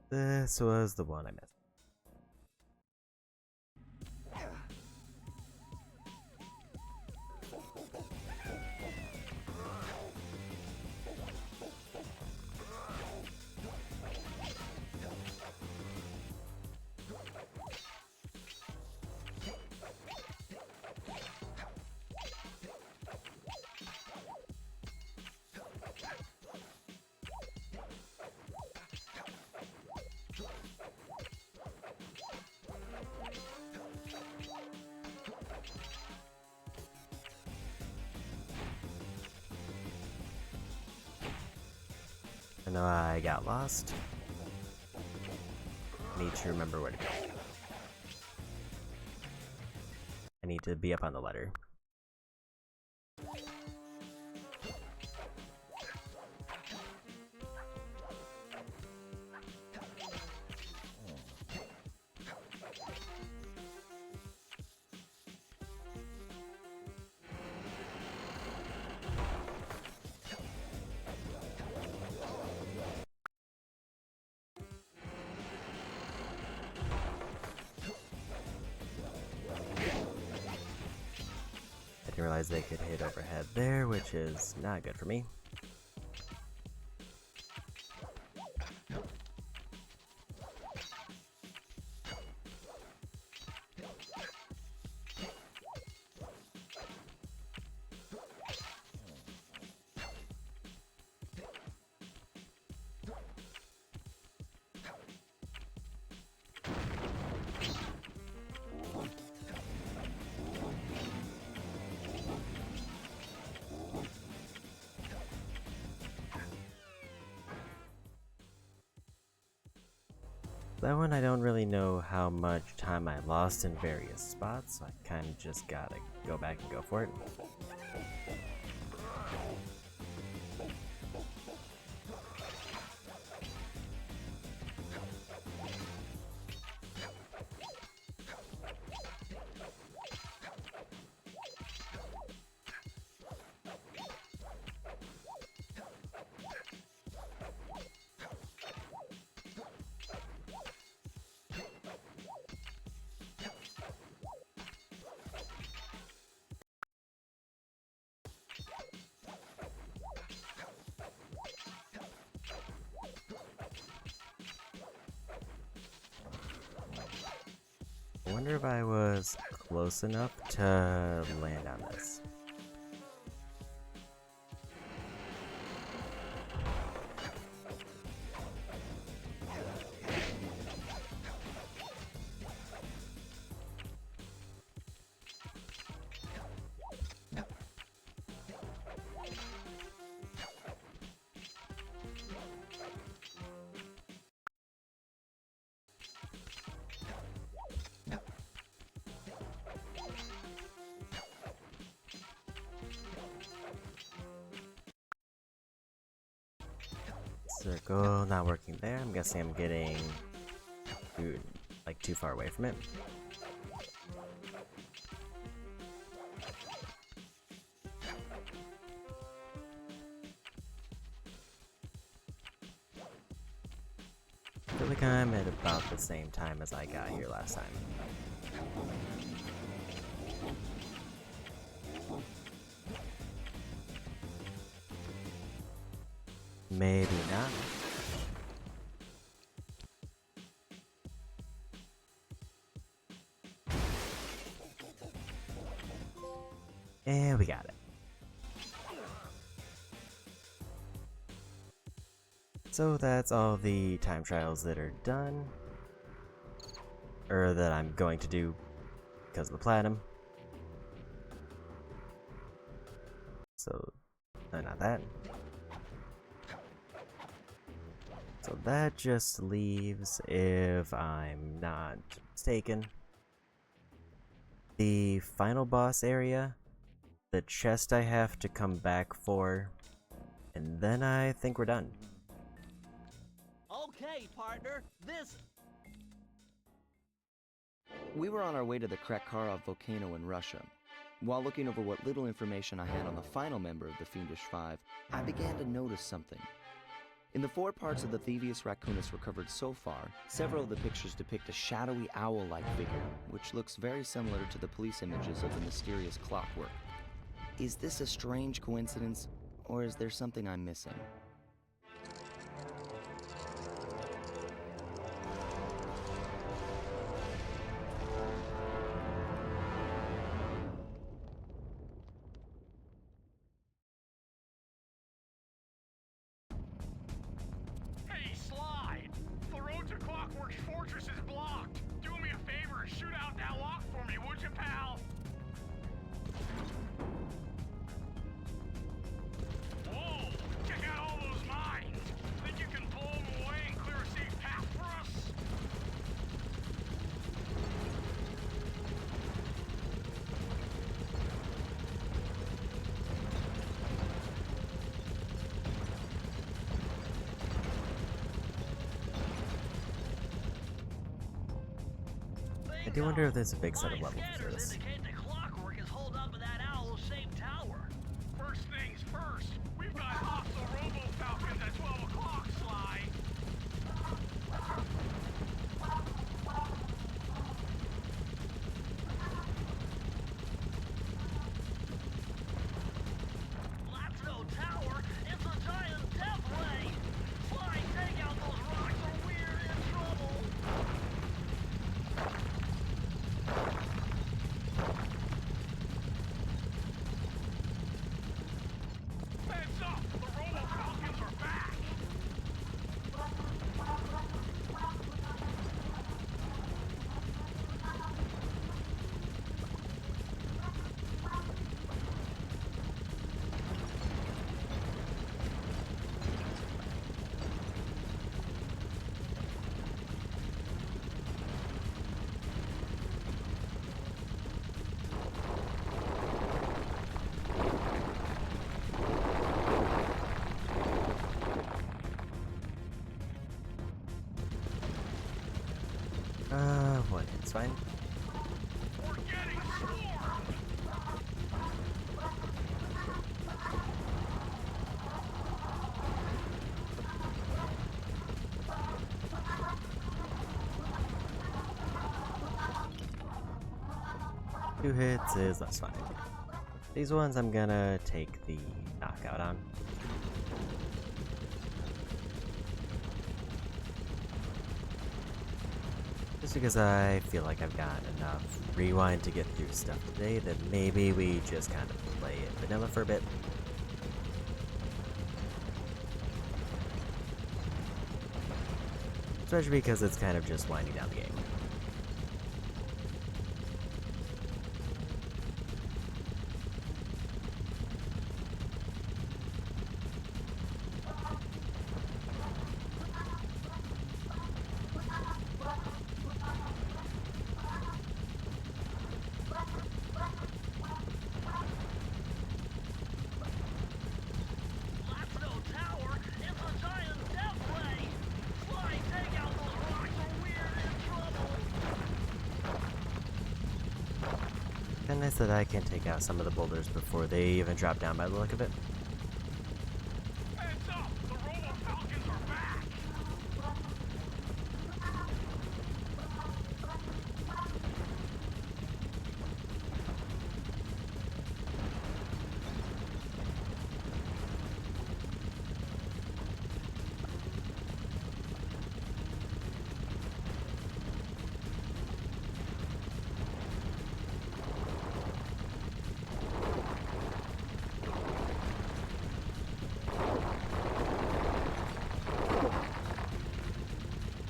This was the one I missed. I know I got lost. I need to remember where to go. I need to be up on the ladder. I didn't realize they could hit overhead there, which is not good for me. That one I don't really know how much time I lost in various spots, so I kind of just gotta go back and go for it. I wonder if I was close enough to land on this. Circle not working there. I'm guessing I'm getting like too far away from it. I feel like I'm at about the same time as I got here last time. Maybe not. And we got it. So that's all the time trials that are done. Or that I'm going to do because of the platinum. So, no, not that. So that just leaves, if I'm not mistaken, the final boss area, the chest I have to come back for, and then I think we're done. Okay, partner, this... We were on our way to the Krakkarov volcano in Russia. While looking over what little information I had on the final member of the Fiendish Five, I began to notice something. In the 4 parts of the Thievius Raccoonus recovered so far, several of the pictures depict a shadowy owl-like figure, which looks very similar to the police images of the mysterious clockwork. Is this a strange coincidence, or is there something I'm missing? Hey, Slide! The road to Clockwork's fortress is blocked! Do me a favor and shoot out that lock for me, would you, pal? Whoa! Check out all those mines! Think you can blow them away and clear a safe path for us? I do wonder if there's a big set of My levels for scanners this. indicate the clockwork is holed up in that owl-shaped tower. First things first, we've got hostile robo-falcons at 12 o'clock, Slide! That's no tower, it's a giant death ray! Fly, take out those rocks or we're in trouble! Heads up! The robo-falcons are back! What? It's fine. We're getting swarmed! Two hits is less fine. These ones I'm gonna take the knockout on. Just because I feel like I've got enough rewind to get through stuff today that maybe we just kind of play it vanilla for a bit. Especially because it's kind of just winding down the game. That's no tower, it's a giant death Nice that I can take out some of the boulders before they even drop down by the look of it. Heads up! The Robo Falcons are back!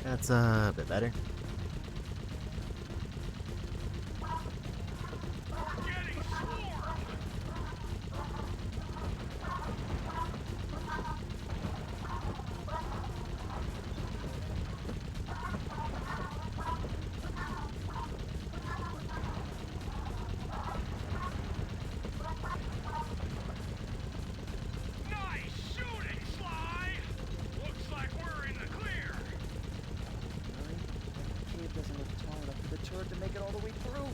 That's a bit better. Getting swarmed! Nice shooting, Sly! Looks like we're in the clear! The cave doesn't look tall enough for the turret to make it all the way through.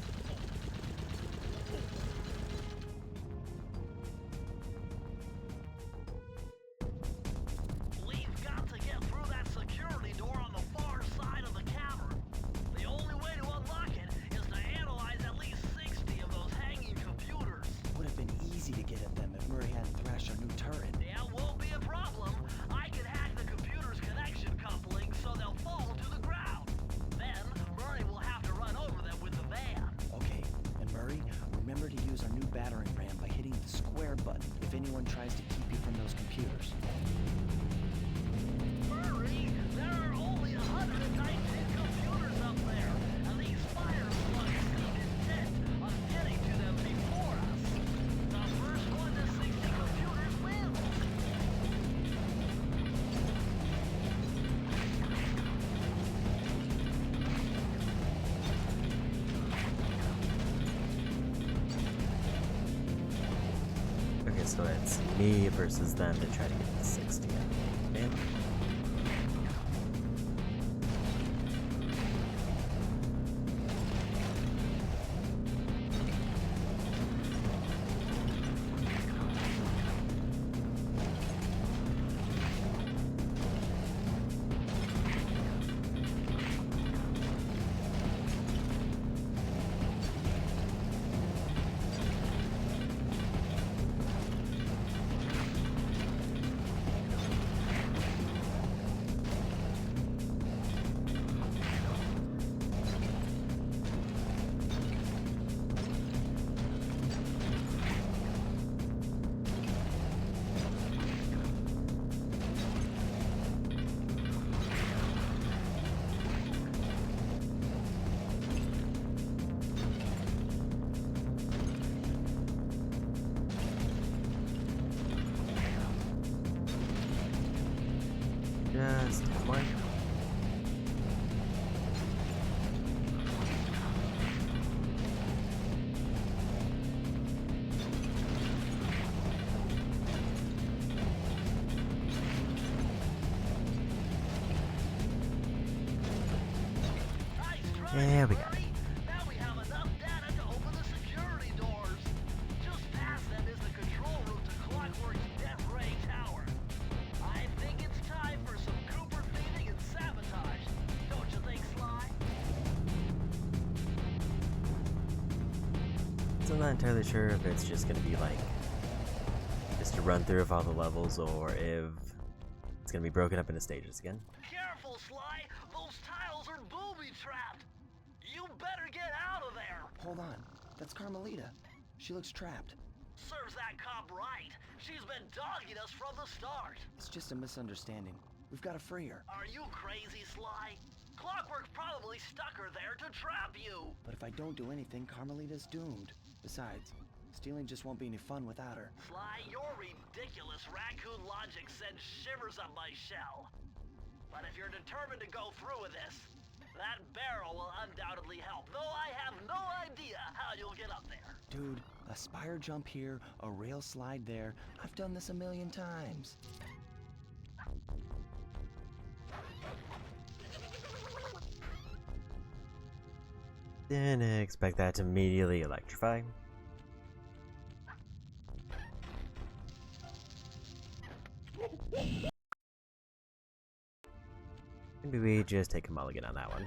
We've got to get through that security door on the far side of the cavern. The only way to unlock it is to analyze at least 60 of those hanging computers. Would have been easy to get at them if Murray hadn't thrashed our new turret. That won't be a problem. I can hack the computer's connection coupling so they'll fall to the ground. Then Murray will have to run over them with the van. Okay, and Murray, remember to use our new battering ram by hitting the square button if anyone tries to keep you from those computers. Murray, there are only 119 computers up there, and these fire slugs seem intent on getting to them before us. The first one to 60 computers wins. Okay, so it's me versus them to try to get to 60. Okay. Just one. Nice try, There we go. Murray. Now we have enough data to open the security doors. Just past them is the control room to Clockwork's Death Ray Tower. I think it's time for some Cooper feeding and sabotage. Don't you think, Sly? So I'm not entirely sure if it's just gonna be like just a run through of all the levels or if it's gonna be broken up into stages again. Careful, Sly. Those tiles are booby-trapped. You better get out of there. Hold on, that's Carmelita. She looks trapped. Serves that cop right. She's been dogging us from the start. It's just a misunderstanding. We've got to free her. Are you crazy, Sly? Clockwork probably stuck her there to trap you. But if I don't do anything, Carmelita's doomed. Besides, stealing just won't be any fun without her. Sly, your ridiculous raccoon logic sends shivers up my shell. But if you're determined to go through with this, that barrel will undoubtedly help, though I have no idea how you'll get up there. Dude, a spire jump here, a rail slide there. I've done this a million times. Didn't expect that to immediately electrify. Maybe we just take a mulligan on that one.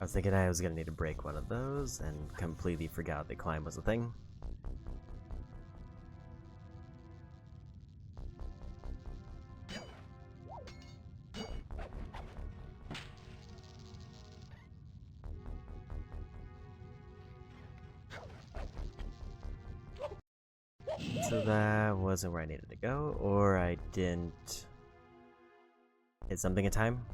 I was thinking I was gonna need to break one of those, and completely forgot that climb was a thing. So that wasn't where I needed to go, or I didn't hit something in time.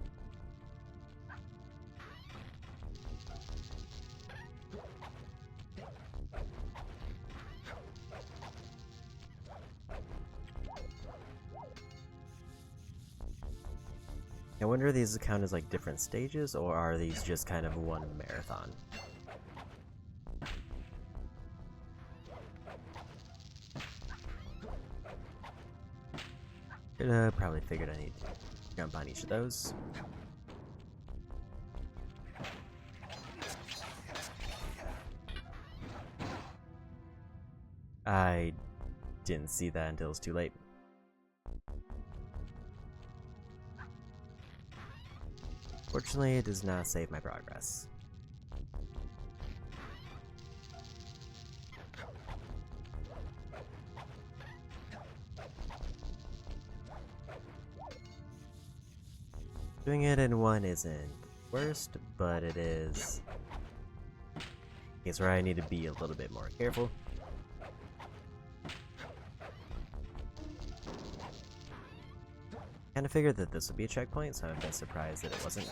I wonder if these count as like different stages, or are these just kind of one marathon? Probably figured I need to jump on each of those. I didn't see that until it was too late. Fortunately, it does not save my progress. Doing it in one isn't worst, but it is a case where I need to be a little bit more careful. Kinda figured that this would be a checkpoint, so I'm a bit surprised that it wasn't.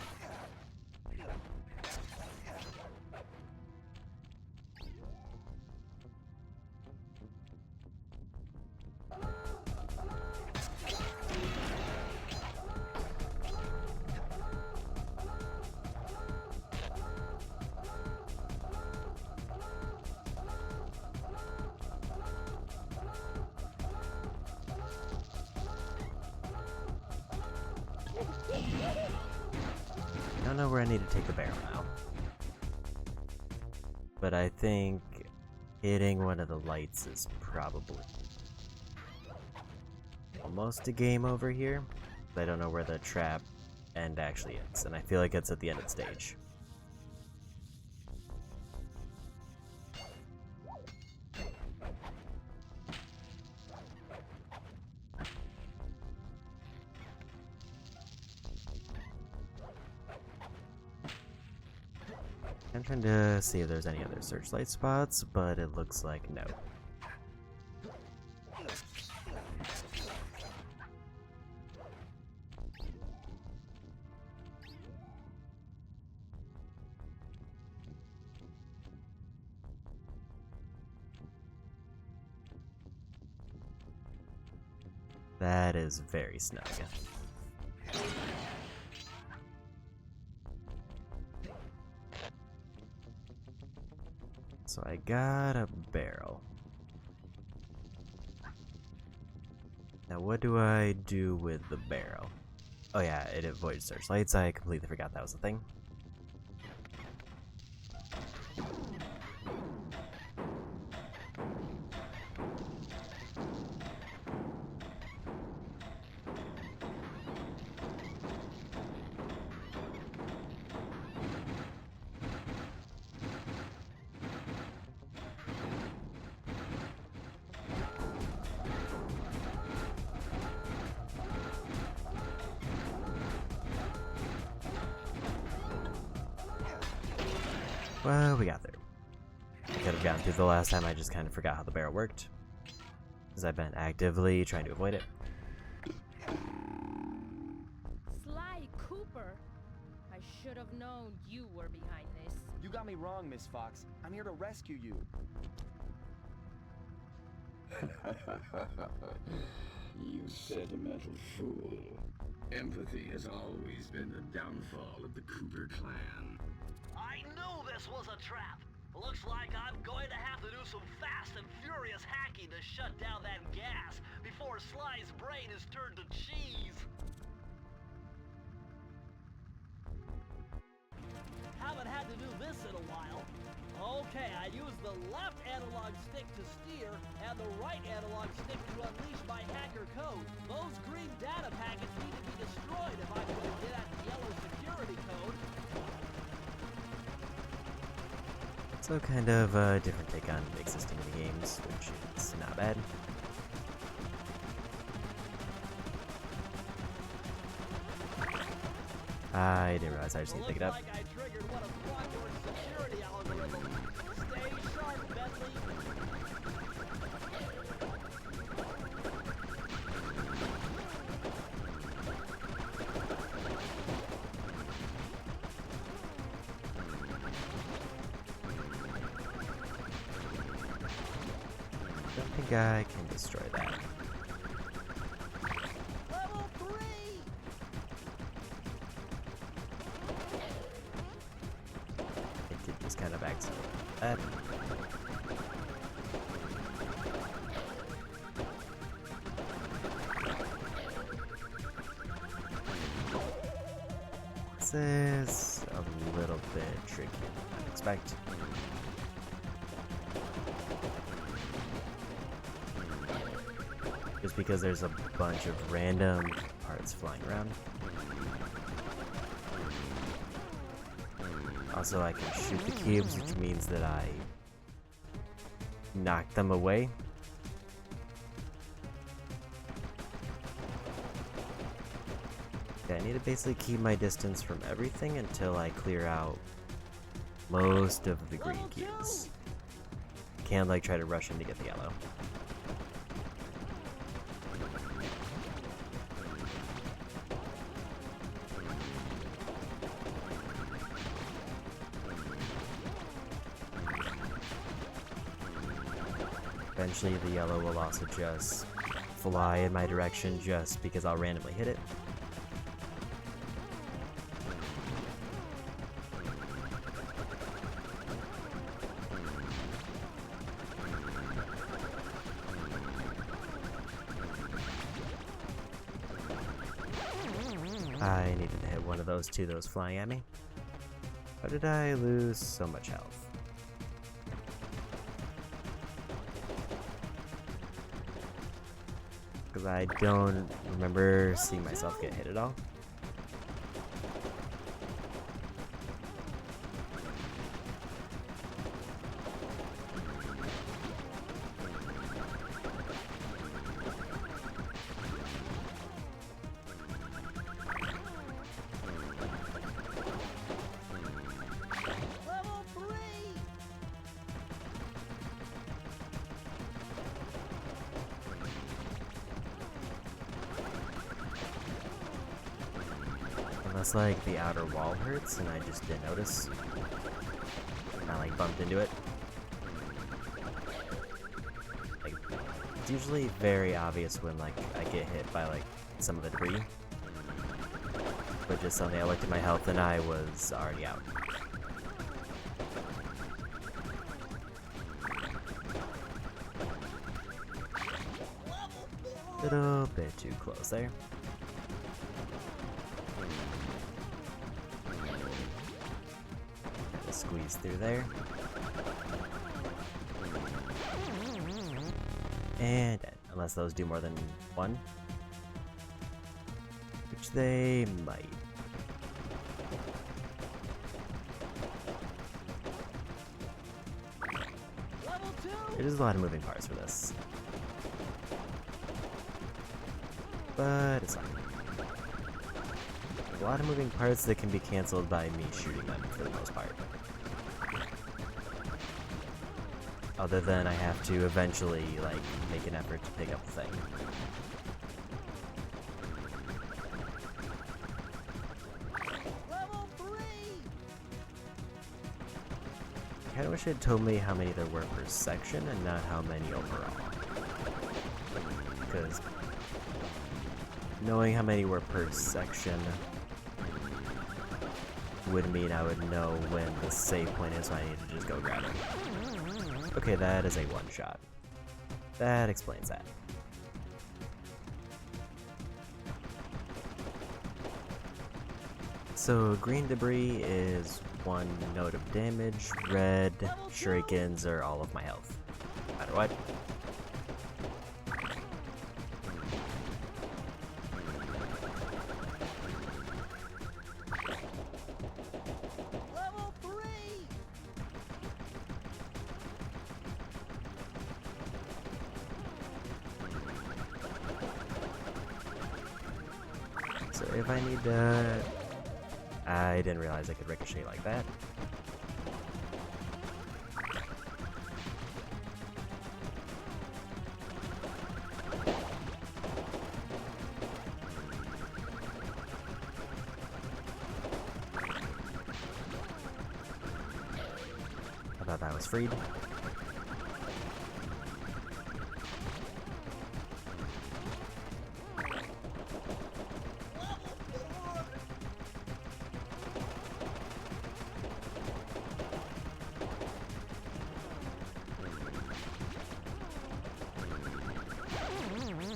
I don't know where I need to take the barrel now. But I think hitting one of the lights is probably almost a game over here. But I don't know where the trap end actually is, and I feel like it's at the end of the stage. I'm trying to see if there's any other searchlight spots, but it looks like no. That is very snug. So I got a barrel. Now what do I do with the barrel? Oh yeah, it avoids searchlights. I completely forgot that was a thing. Well, we got there. I could have gotten through the last time, I just kind of forgot how the barrel worked. Because I've been actively trying to avoid it. Sly Cooper! I should have known you were behind this. You got me wrong, Miss Fox. I'm here to rescue you. You sentimental fool. Empathy has always been the downfall of the Cooper clan. I knew this was a trap. Looks like I'm going to have to do some fast and furious hacking to shut down that gas before Sly's brain is turned to cheese. this in a while. Okay, I use the left analog stick to steer and the right analog stick to unleash my hacker code. Those green data packets need to be destroyed if I'm going to get at the yellow security code. So kind of a different take on existing games, which is not bad. I didn't realize I just need to pick it up. Looks like I triggered one of Clockwork's security algorithms. Stay sharp, Bentley. I don't think I can destroy that. Level 3! It did just kind of accident. That. This is a little bit trickier than I expect. Just because there's a bunch of random parts flying around. Also, I can shoot the cubes, which means that I knock them away. Okay, I need to basically keep my distance from everything until I clear out most of the green cubes. Can't like try to rush in to get the yellow. Eventually the yellow will also just fly in my direction just because I'll randomly hit it. I needed to hit one of those two that was flying at me. How did I lose so much health? Because I don't remember seeing myself get hit at all. Level 3! Unless like the outer wall hurts and I just didn't notice. And I like bumped into it. Like, it's usually very obvious when like I get hit by like some of the debris. But just suddenly I looked at my health and I was already out. Little bit too close there. Gotta squeeze through there. And dead, unless those do more than one. Which they might. Level 2! There's a lot of moving parts for this. But it's fine. A lot of moving parts that can be cancelled by me shooting them for the most part. Other than I have to eventually, like, make an effort to pick up the thing. Level 3! I kinda wish it had told me how many there were per section and not how many overall. Because knowing how many were per section would mean I would know when the save point is, so I need to just go grab it. Okay, that is a one-shot. That explains that. So green debris is 1 note of damage, red, shurikens, or all of my health. No matter what. Level 3! So if I need to... I didn't realize I could ricochet like that. I thought that was freed.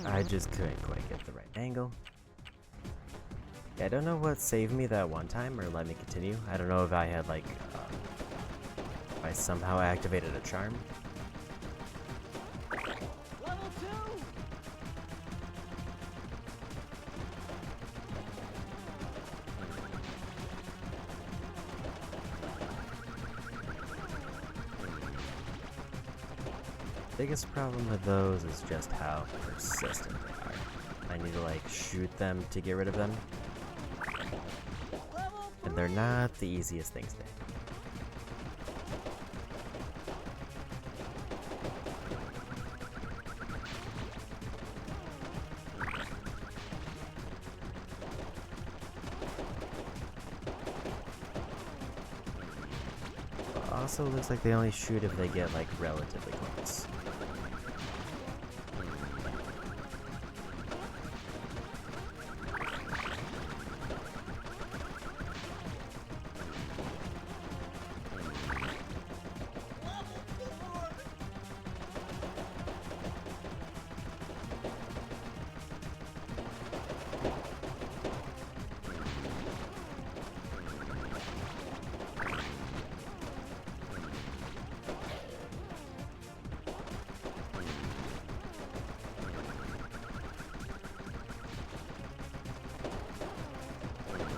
I just couldn't quite get the right angle. Yeah, I don't know what saved me that one time or let me continue. I don't know if I had like, if I somehow activated a charm. Level 2! Biggest problem with those is just how persistent they are. I need to like shoot them to get rid of them. Level And they're not the easiest things to hit. Also looks like they only shoot if they get like relatively close.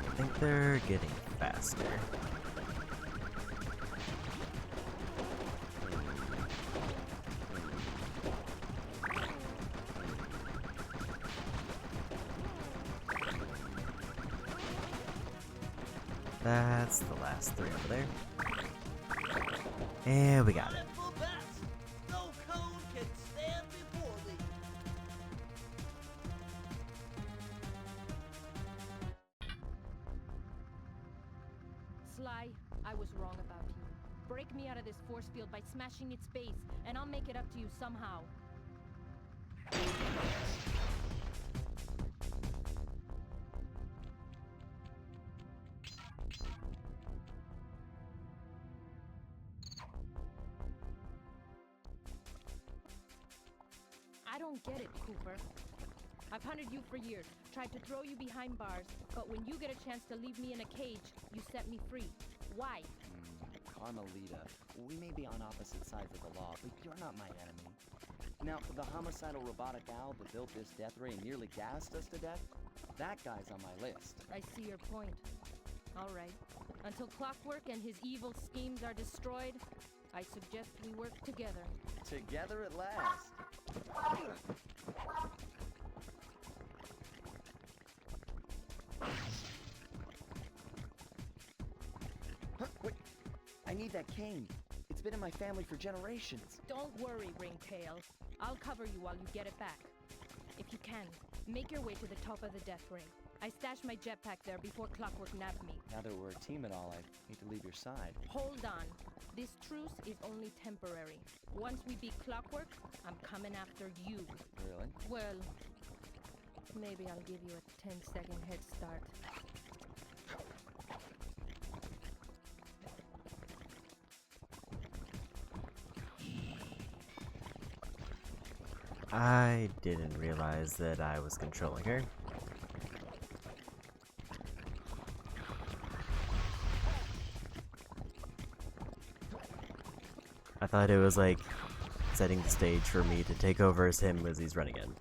I think they're getting faster. That's the last 3 over there. And we got it. for bats! No cone can stand before thee! Sly, I was wrong about you. Break me out of this force field by smashing its base, and I'll make it up to you somehow. I don't get it, Cooper. I've hunted you for years, tried to throw you behind bars, but when you get a chance to leave me in a cage, you set me free. Why? Carmelita, we may be on opposite sides of the law, but you're not my enemy. Now, the homicidal robotic owl that built this death ray and nearly gassed us to death, that guy's on my list. I see your point. All right. Until Clockwork and his evil schemes are destroyed, I suggest we work together. Together at last. Huh, wait. I need that cane. It's been in my family for generations. Don't worry, Ringtail. I'll cover you while you get it back. If you can, make your way to the top of the death ray. I stashed my jetpack there before Clockwork nabbed me. Now that we're a team at all, I hate to leave your side. Hold on. This truce is only temporary. Once we beat Clockwork, I'm coming after you. Really? Well, maybe I'll give you a 10-second head start. I didn't realize that I was controlling her. I thought it was like setting the stage for me to take over as him as he's running in.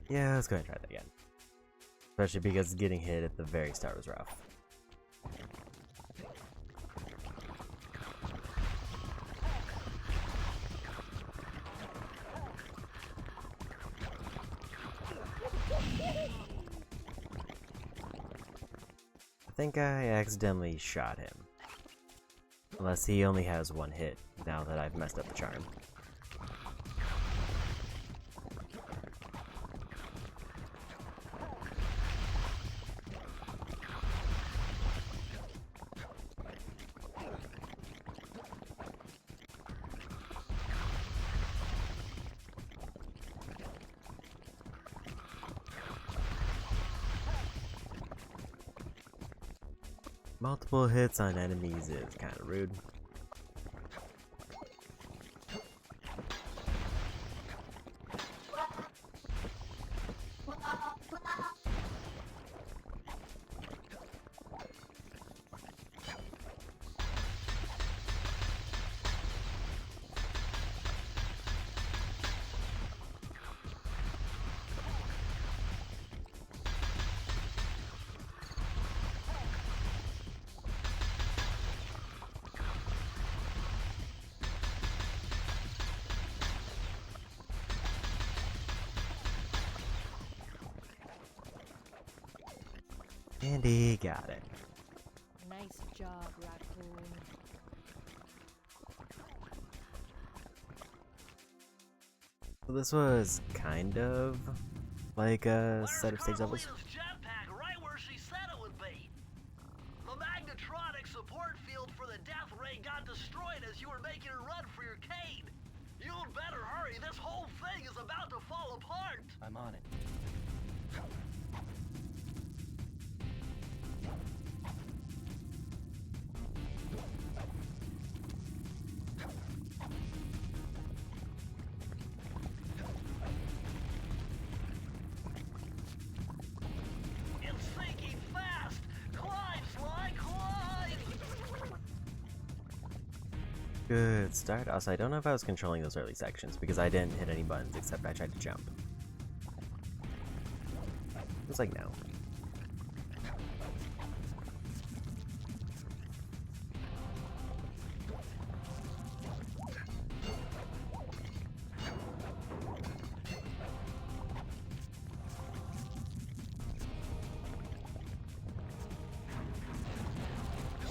Yeah, let's go ahead and try that again. Especially because getting hit at the very start was rough. I think I accidentally shot him. Unless he only has one hit, now that I've messed up the charm. Multiple hits on enemies is kind of rude. And he got it. Nice job, Raccoon. So this was kind of like a set of stage levels. Carmelita's jetpack right where she said it would be. The magnetronic support field for the death ray got destroyed as you were making a run for your cane. You'd better hurry. This whole thing is about to fall apart. I'm on it. It's sinking fast. Climb, Sly, climb. Good start. Also, I don't know if I was controlling those early sections because I didn't hit any buttons except I tried to jump. It's like no.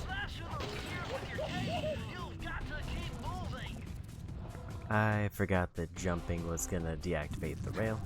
Slash through those gears with your cane. You've got to keep moving. I forgot that jumping was gonna deactivate the rail.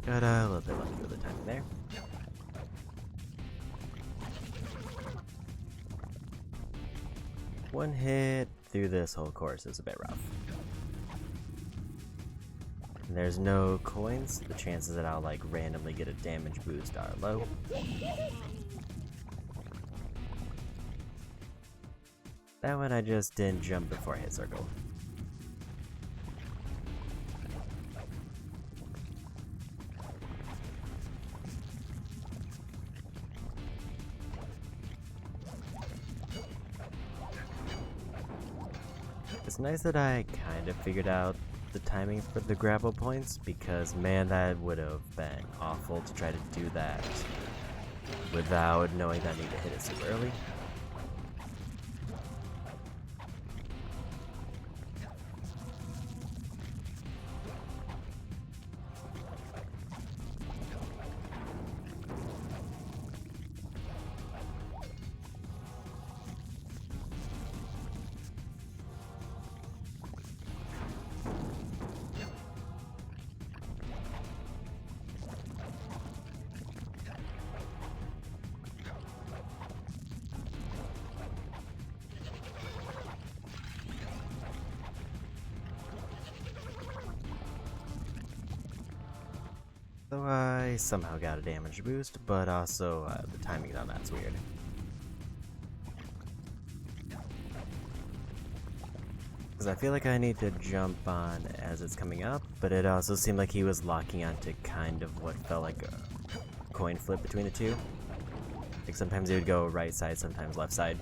Got a little bit lucky with the timing there. One hit through this whole course is a bit rough. And there's no coins. The chances that I'll like randomly get a damage boost are low. That one I just didn't jump before I hit circle. It's nice that I kind of figured out the timing for the grapple points, because man, that would have been awful to try to do that without knowing that I need to hit it super early. So I somehow got a damage boost, but also the timing on that's weird. Because I feel like I need to jump on as it's coming up, but it also seemed like he was locking onto kind of what felt like a coin flip between the two. Like sometimes he would go right side, sometimes left side.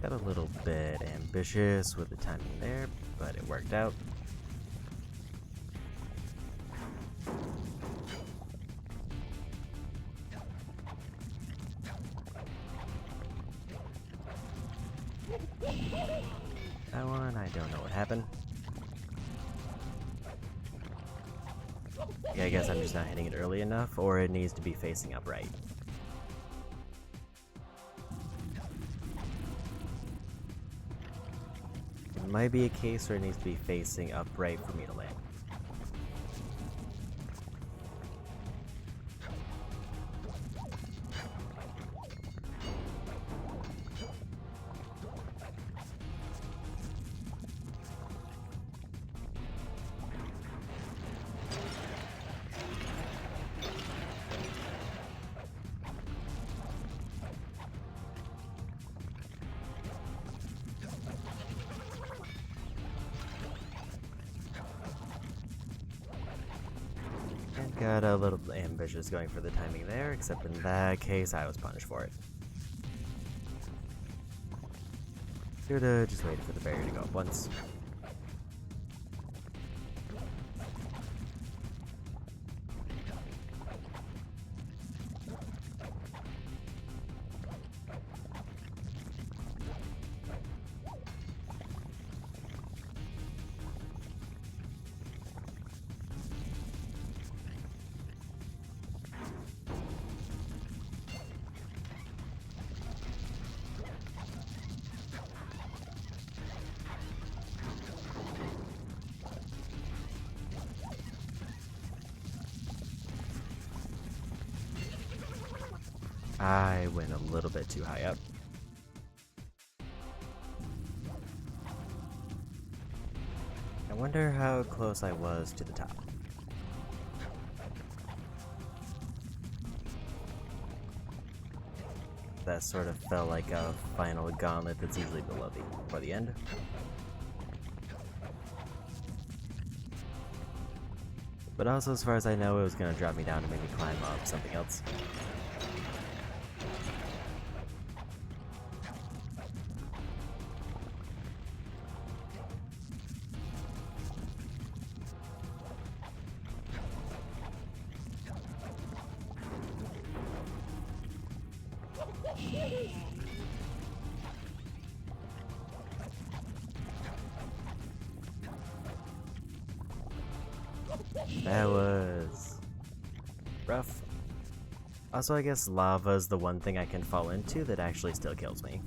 Got a little bit ambitious with the timing there, but it worked out. That one, I don't know what happened. Yeah, I guess I'm just not hitting it early enough, or it needs to be facing upright. It might be a case where it needs to be facing upright for me to land. Got a little ambitious going for the timing there, except in that case I was punished for it. Should've just waited for the barrier to go up once. I went a little bit too high up. I wonder how close I was to the top. That sort of felt like a final gauntlet that's usually before the end. But also, as far as I know, it was going to drop me down to maybe climb up something else. That was rough. Also, I guess lava's the one thing I can fall into that actually still kills me.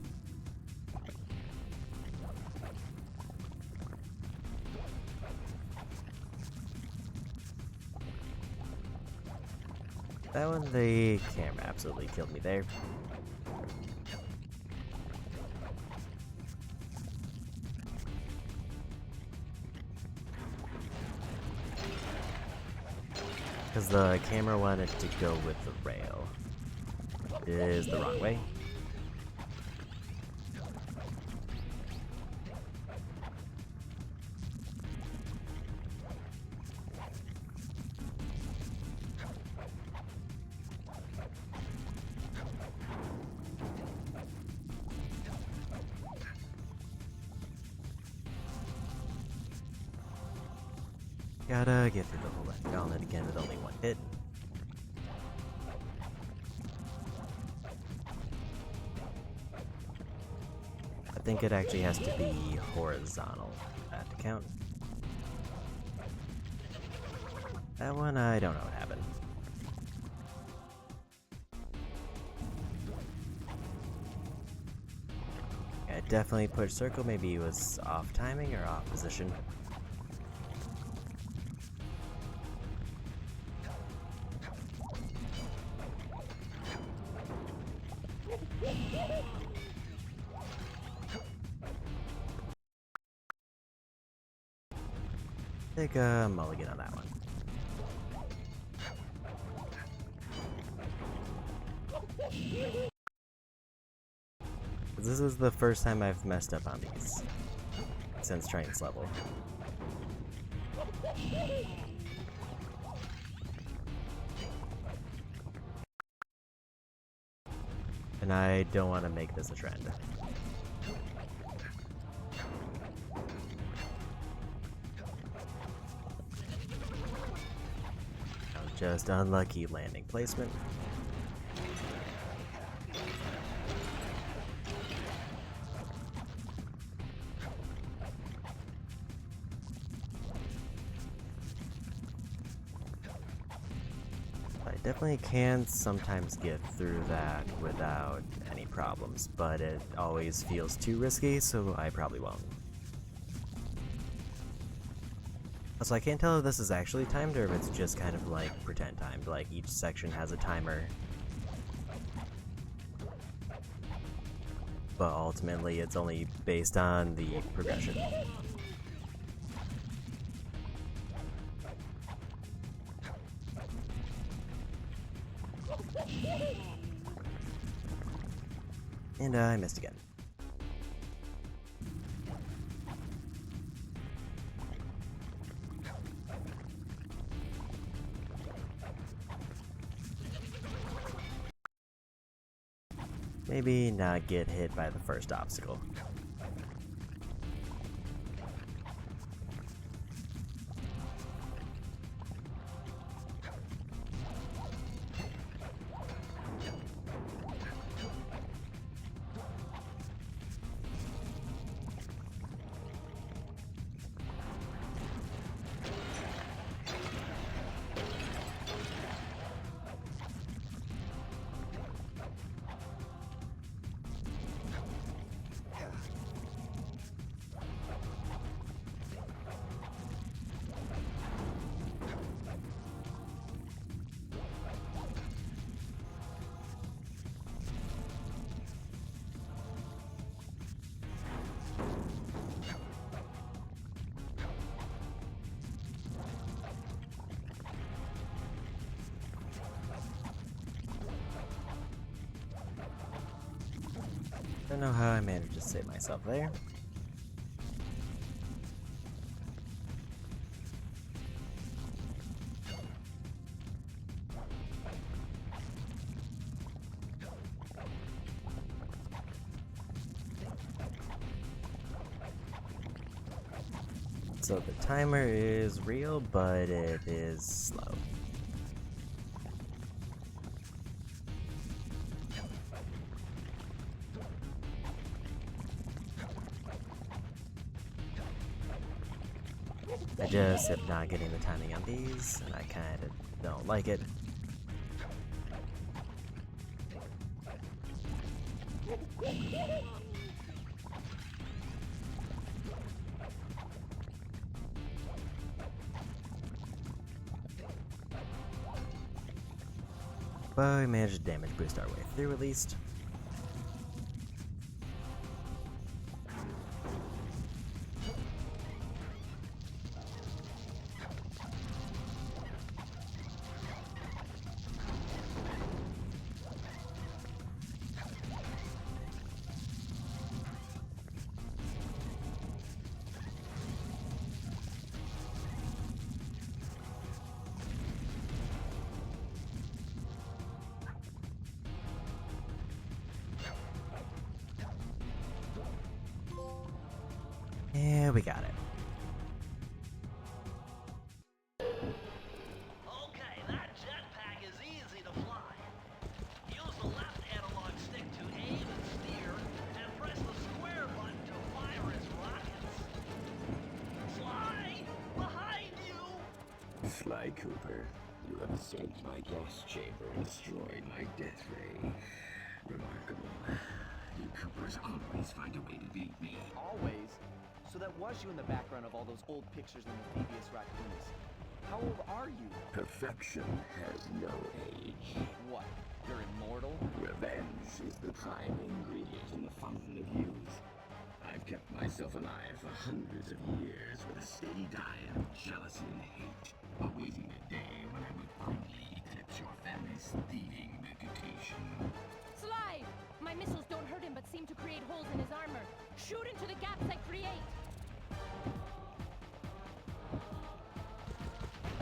That one, the camera absolutely killed me there. Because the camera wanted to go with the rail. It is the wrong way. Gotta get through the whole gauntlet again with only one hit. I think it actually has to be horizontal for that to count. That one, I don't know what happened. I definitely pushed circle, maybe he was off timing or off position. Take a mulligan on that one. This is the first time I've messed up on these since trying this level. And I don't want to make this a trend. Just unlucky landing placement. I definitely can sometimes get through that without any problems, but it always feels too risky, so I probably won't. So I can't tell if this is actually timed or if it's just kind of like pretend timed, like each section has a timer. But ultimately it's only based on the progression. And I missed again. Maybe not get hit by the first obstacle. Don't know how I managed to save myself there. So the timer is real, but it is slow. I just am not getting the timing on these, and I kind of don't like it. But we managed to damage boost our way through at least. Yeah, we got it. Sly Cooper, you have escaped my gas chamber and destroyed my death ray. Remarkable. You Coopers always find a way to beat me. Always? So that was you in the background of all those old pictures in the Thievius Raccoonus. How old are you? Perfection has no age. What? You're immortal? Revenge is the prime ingredient in the fountain of youth. I've kept myself alive for hundreds of years with a steady diet of jealousy and hate, awaiting the day when I would finally eclipse your family's thieving reputation. Sly! My missiles don't hurt him but seem to create holes in his armor. Shoot into the gaps I create!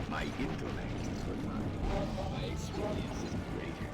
My intellect is refined. My experience is greater.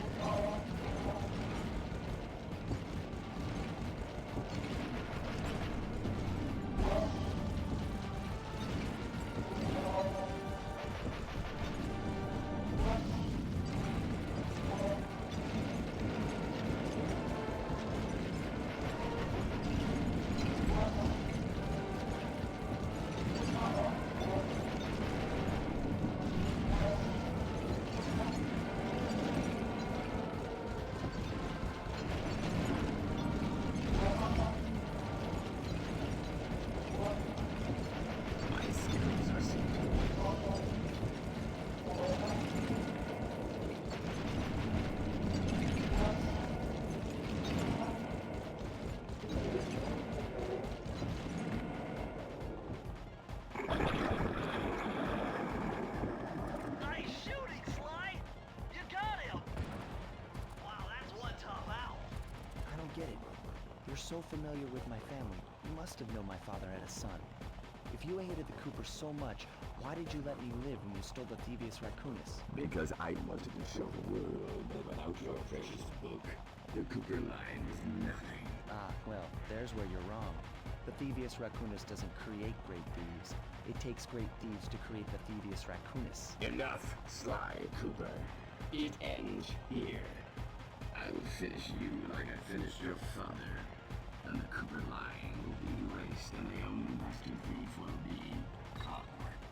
Nice shooting, Sly! You got him! Wow, that's one tough owl. I don't get it. You're so familiar with my family. You must have known my father had a son. If you hated the Coopers so much, why did you let me live when you stole the Thievius Raccoonus? Because I wanted to show the world that without your precious book, the Cooper line was nothing. Ah, well, there's where you're wrong. The Thievius Raccoonus doesn't create great thieves. It takes great thieves to create the Thievius Raccoonus. Enough, Sly Cooper. It ends here. I will finish you like I finished your father. And the Cooper line will be erased, and the only master thief will be Clockwork.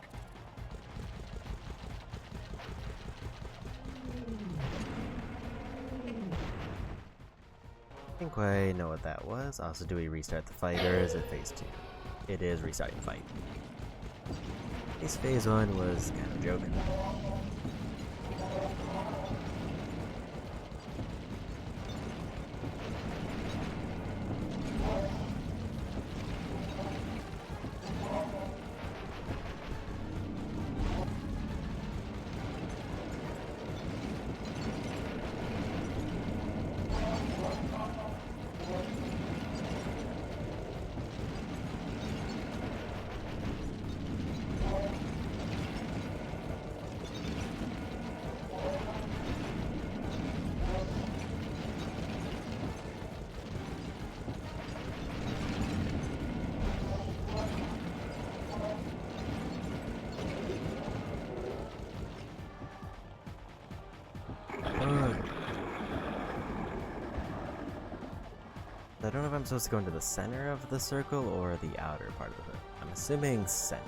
I think I know what that was. Also, do we restart the fight or is it phase 2? It is restarting the fight. This phase 1 was kind of a joke. I don't know if I'm supposed to go into the center of the circle or the outer part of it. I'm assuming center.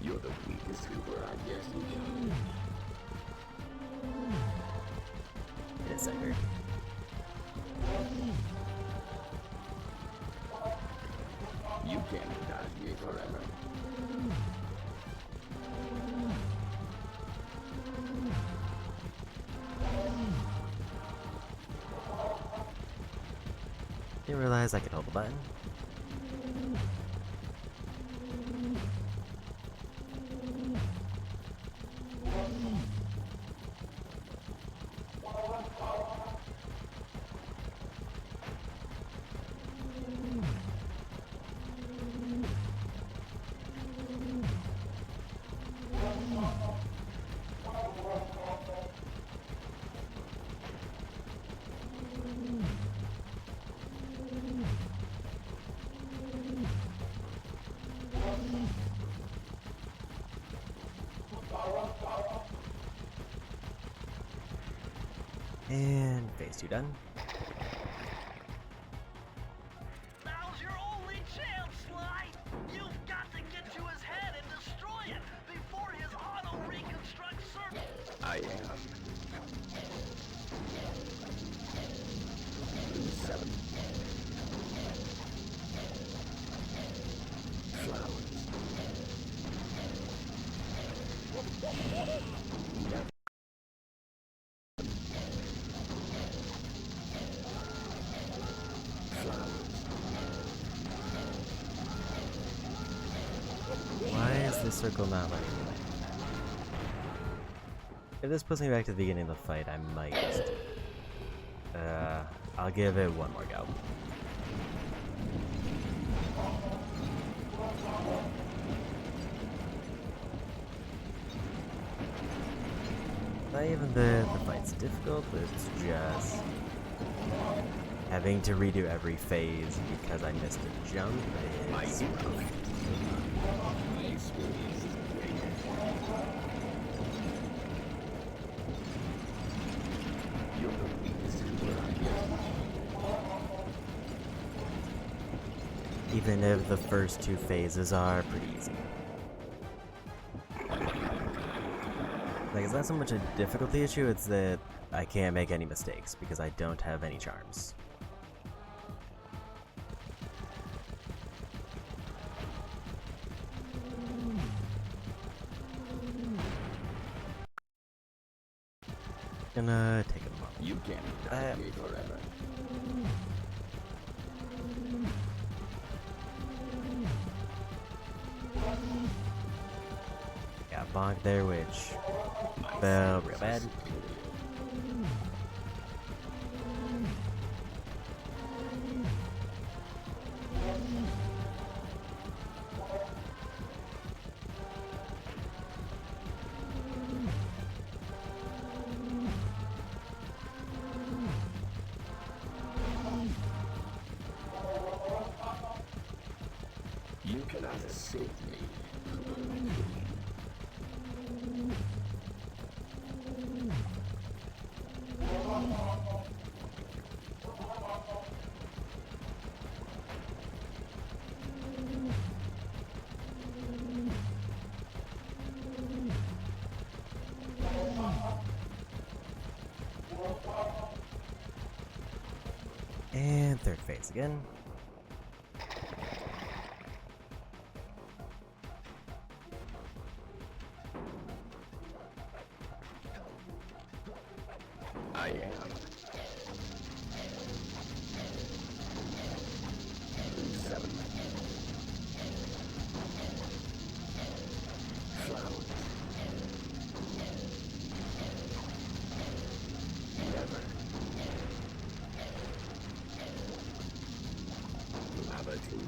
You're the weakest Cooper I guess you can. It is center. You can't dodge me forever. Didn't realize I could hold the button. And phase 2 done. Now's your only chance, Sly! You've got to get to his head and destroy it before circle not letting me land. If this puts me back to the beginning of the fight, I might just... I'll give it one more go. Not even the fight's difficult, but it's just having to redo every phase because I missed a jump is rough. Even if the first two phases are pretty easy. Like, it's not so much a difficulty issue, it's that I can't make any mistakes because I don't have any charms. Gonna take a moment. You can't die forever. Got bonked there, which fell real bad. You cannot escape me. And third phase again. I am. 7. Flowers. Never. Latitude.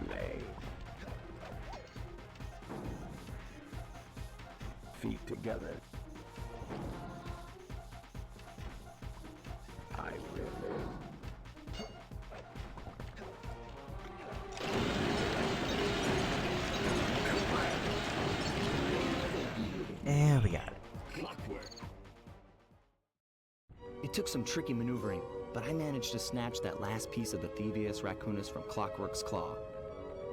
Lay. Feet together. I will. And we got it. Clockwork. It took some tricky maneuvering, but I managed to snatch that last piece of the Thievius Raccoonus from Clockwork's claw.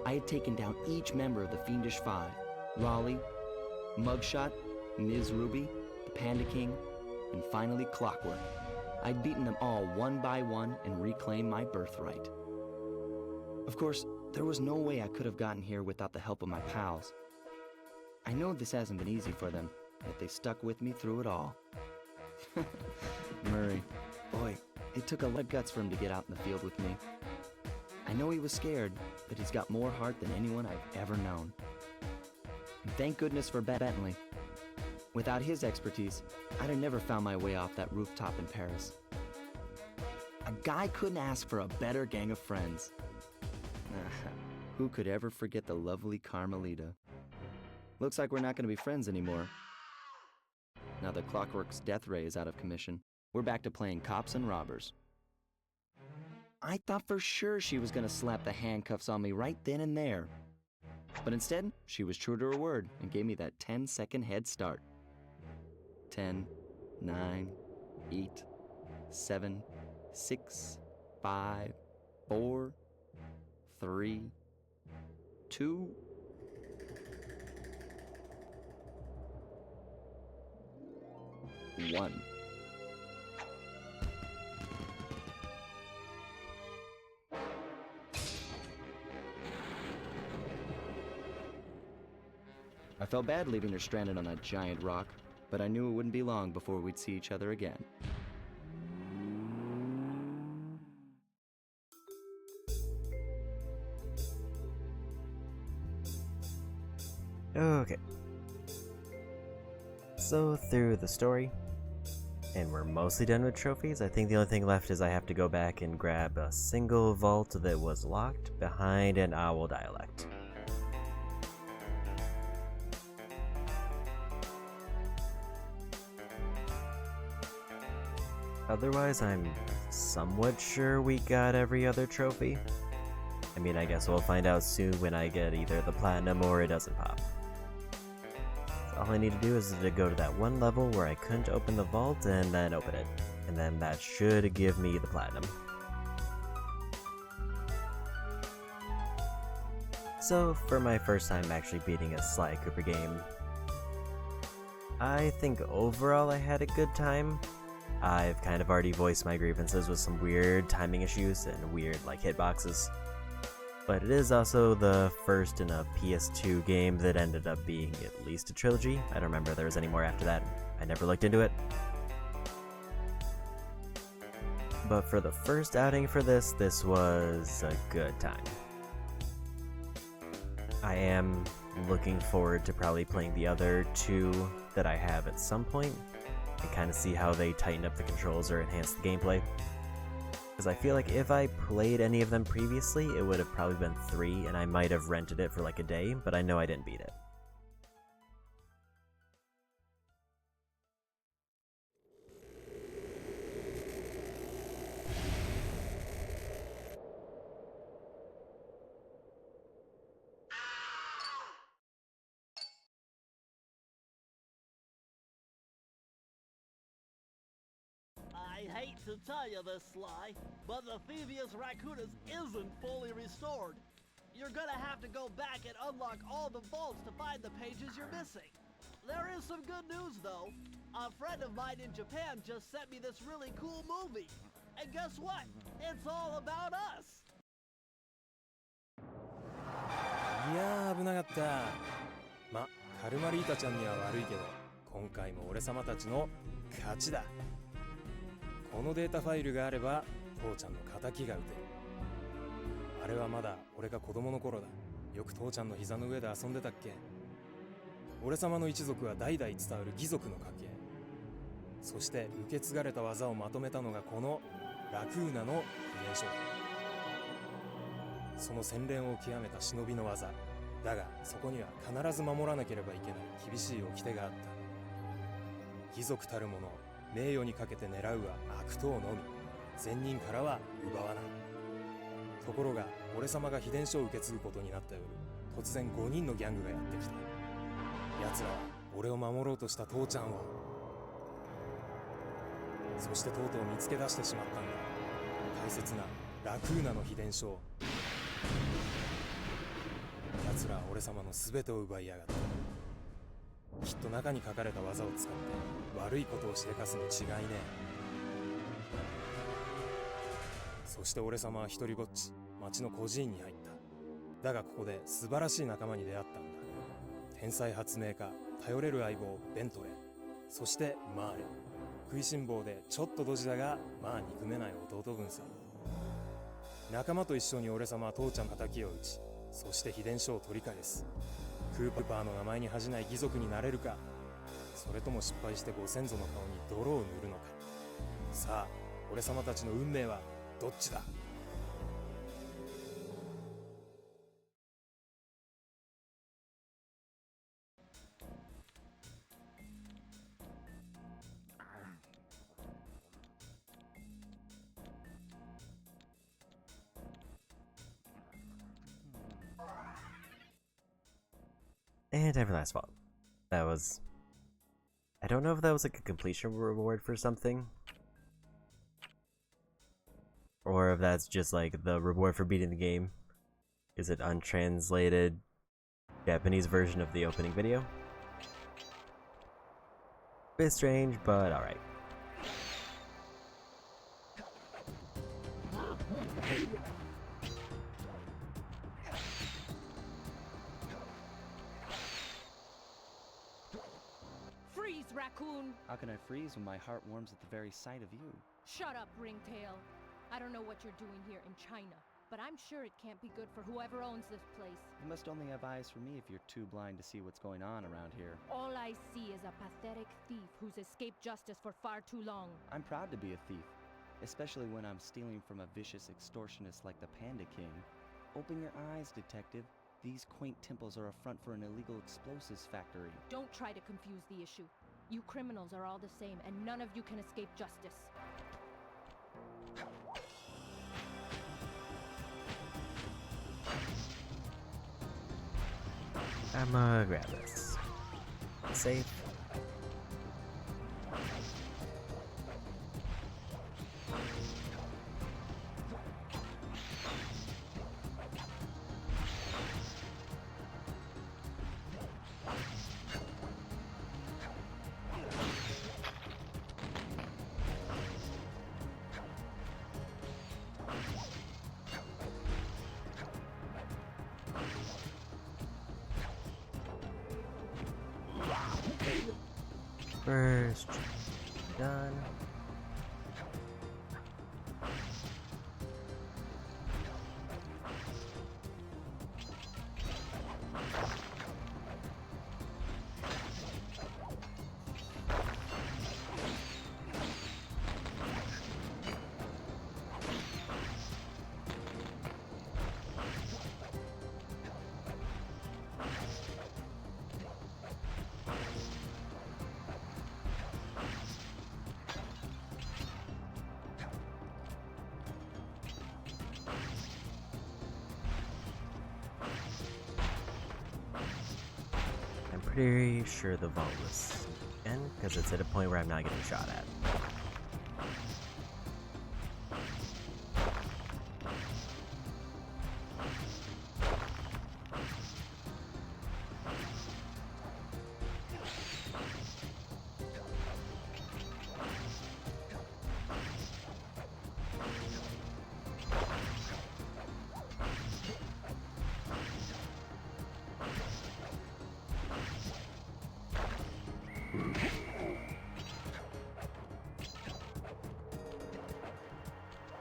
I had taken down each member of the Fiendish Five: Raleigh, Mugshot, Ms. Ruby, the Panda King, and finally Clockwork. I'd beaten them all one by one and reclaimed my birthright. Of course, there was no way I could have gotten here without the help of my pals. I know this hasn't been easy for them, yet they stuck with me through it all. Murray, boy, it took a lot of guts for him to get out in the field with me. I know he was scared, but he's got more heart than anyone I've ever known. And thank goodness for Bentley. Without his expertise, I'd have never found my way off that rooftop in Paris. A guy couldn't ask for a better gang of friends. Who could ever forget the lovely Carmelita? Looks like we're not going to be friends anymore. Now that Clockwork's death ray is out of commission, we're back to playing cops and robbers. I thought for sure she was going to slap the handcuffs on me right then and there. But instead, she was true to her word and gave me that 10-second head start. 10, 9, 8, 7, 6, 5, 4, 3, 2... One. I felt bad leaving her stranded on that giant rock, but I knew it wouldn't be long before we'd see each other again. Okay. So through the story, and we're mostly done with trophies. I think the only thing left is I have to go back and grab a single vault that was locked behind an owl dialect. Otherwise, I'm somewhat sure we got every other trophy. I mean, I guess we'll find out soon when I get either the platinum or it doesn't pop. So all I need to do is to go to that one level where I couldn't open the vault and then open it. And then that should give me the platinum. So, for my first time actually beating a Sly Cooper game, I think overall I had a good time. I've kind of already voiced my grievances with some weird timing issues and weird hitboxes. But it is also the first in a PS2 game that ended up being at least a trilogy. I don't remember if there was any more after that. I never looked into it. But for the first outing for this was a good time. I am looking forward to probably playing the other two that I have at some point and kind of see how they tighten up the controls or enhance the gameplay. Because I feel like if I played any of them previously, it would have probably been 3 and I might have rented it for a day, but I know I didn't beat it. I hate to tell you this, Sly, but the Thievius Raccoonus isn't fully restored. You're gonna have to go back and unlock all the vaults to find the pages you're missing. There is some good news, though. A friend of mine in Japan just sent me this really cool movie. And guess what? It's all about us! いやー危なかった。ま、カルマリータちゃんには悪いけど、今回も俺様たちの勝ちだ。このデータファイルがあれば、父ちゃんの仇が撃てる。あれはまだ俺が子供の頃だ。よく父ちゃんの膝の上で遊んでたっけ。俺様の一族は代々伝わる義族の家系。そして受け継がれた技をまとめたのがこのラクーナの秘伝書。その洗練を極めた忍びの技だが、そこには必ず守らなければいけない厳しい掟があった。義族たる者、名誉にかけて狙うは悪党のみ、善人からは奪わない。ところが俺様が秘伝書を受け継ぐことになった夜、突然5人のギャングがやってきた。奴らは俺を守ろうとした父ちゃんを、そしてとうとう見つけ出してしまったんだ。大切なラクーナの秘伝書を。奴らは俺様の全てを奪いやがった。きっと中に書かれた技を使って悪いことをしでかすに違いねえ。そして俺様は一人ぼっち町の孤児院に入った。だがここで素晴らしい仲間に出会ったんだ。天才発明家、頼れる相棒ベントレー、そしてマーレ。食いしん坊でちょっとドジだがまあ憎めない弟分さ。仲間と一緒に俺様は父ちゃんの敵を討ち、そして秘伝書を取り返す。クーパーの名前に恥じない義族になれるか、それとも失敗してご先祖の顔に泥を塗るのか。さあ俺様たちの運命はどっちだ。And time for last vault. That was... I don't know if that was a completion reward for something. Or if that's just the reward for beating the game. Is it untranslated Japanese version of the opening video? Bit strange, but alright. Freeze, Raccoon! How can I freeze when my heart warms at the very sight of you? Shut up, Ringtail. I don't know what you're doing here in China. but I'm sure it can't be good for whoever owns this place. You must only have eyes for me if you're too blind to see what's going on around here. All I see is a pathetic thief who's escaped justice for far too long. I'm proud to be a thief, especially when I'm stealing from a vicious extortionist like the Panda King. Open your eyes, detective. These quaint temples are a front for an illegal explosives factory. Don't try to confuse the issue. You criminals are all the same, and none of you can escape justice. I'ma grab this. Safe. First, done. Pretty sure the vault was in, because it's at a point where I'm not getting shot at.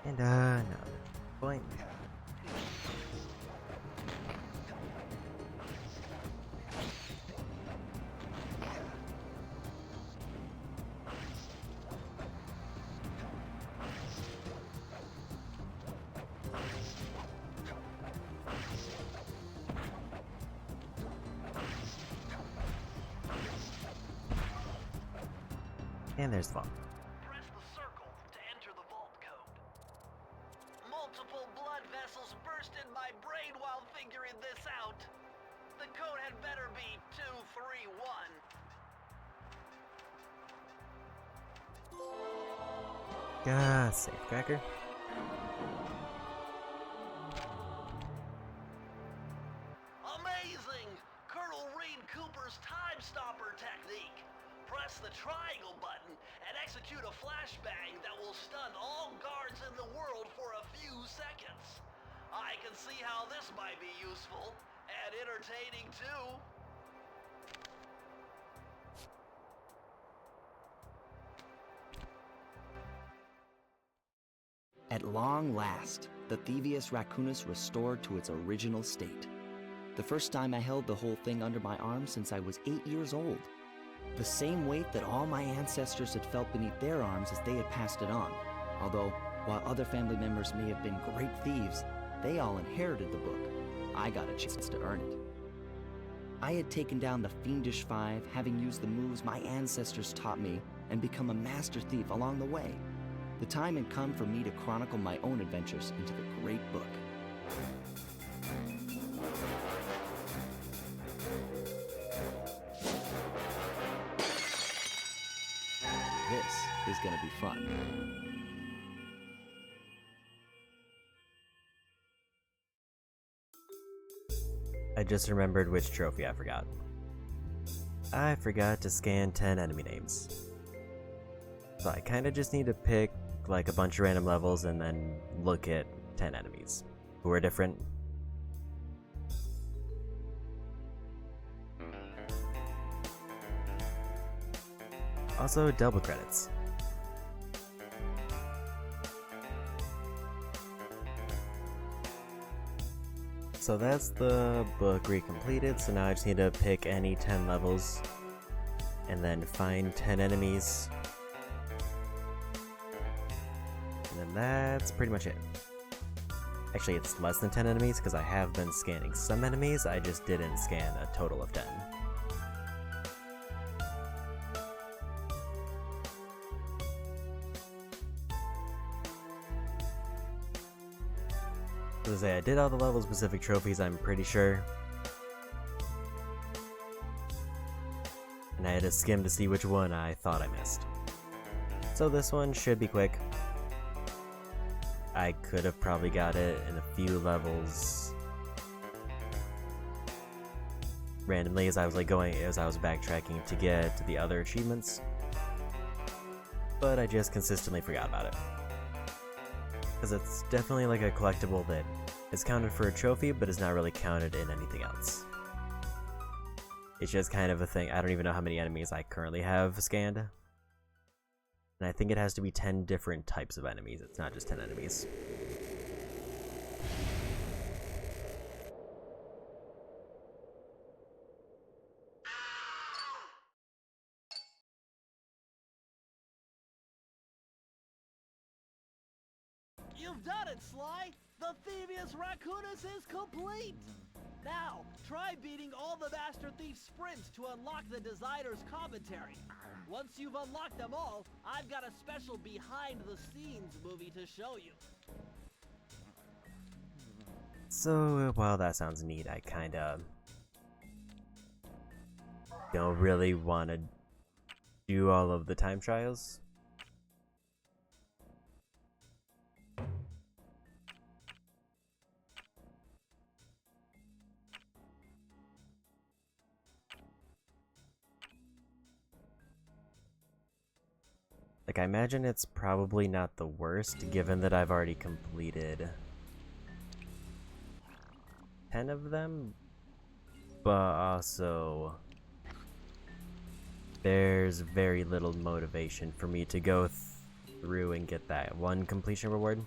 And another point. And there's the vault. Press the circle to enter the vault code. Multiple blood vessels burst in my brain while figuring this out. The code had better be 231. Safe cracker. Amazing! Colonel Reed Cooper's time stopper technique. Press the triangle button and execute a flashbang that will stun all guards in the world for a few seconds. I can see how this might be useful and entertaining too. At long last, the Thievius Raccoonus restored to its original state. The first time I held the whole thing under my arm since I was 8 years old. The same weight that all my ancestors had felt beneath their arms as they had passed it on. Although, while other family members may have been great thieves, they all inherited the book. I got a chance to earn it. I had taken down the Fiendish Five, having used the moves my ancestors taught me, and become a master thief along the way. The time had come for me to chronicle my own adventures into the great book. This is gonna be fun. I just remembered which trophy I forgot. I forgot to scan 10 enemy names. So I kinda just need to pick like a bunch of random levels and then look at 10 enemies who are different. Also, double credits. Also, double credits. So that's the book recompleted, so now I just need to pick any 10 levels and then find 10 enemies. And then that's pretty much it. Actually, it's less than 10 enemies because I have been scanning some enemies, I just didn't scan a total of 10. As I say, I did all the level specific trophies, I'm pretty sure. And I had to skim to see which one I thought I missed. So this one should be quick. I could have probably got it in a few levels randomly as I was backtracking to get to the other achievements. But I just consistently forgot about it. Because it's definitely like a collectible that is counted for a trophy, but is not really counted in anything else. It's just kind of a thing. I don't even know how many enemies I currently have scanned. And I think it has to be 10 different types of enemies. It's not just 10 enemies. You've done it, Sly! The Thievius Raccoonus is complete! Now, try beating all the Master Thief sprints to unlock the designer's commentary. Once you've unlocked them all, I've got a special behind-the-scenes movie to show you. So, while that sounds neat, I kinda don't really want to do all of the time trials. Like, I imagine it's probably not the worst, given that I've already completed 10 of them, but also there's very little motivation for me to go through and get that one completion reward.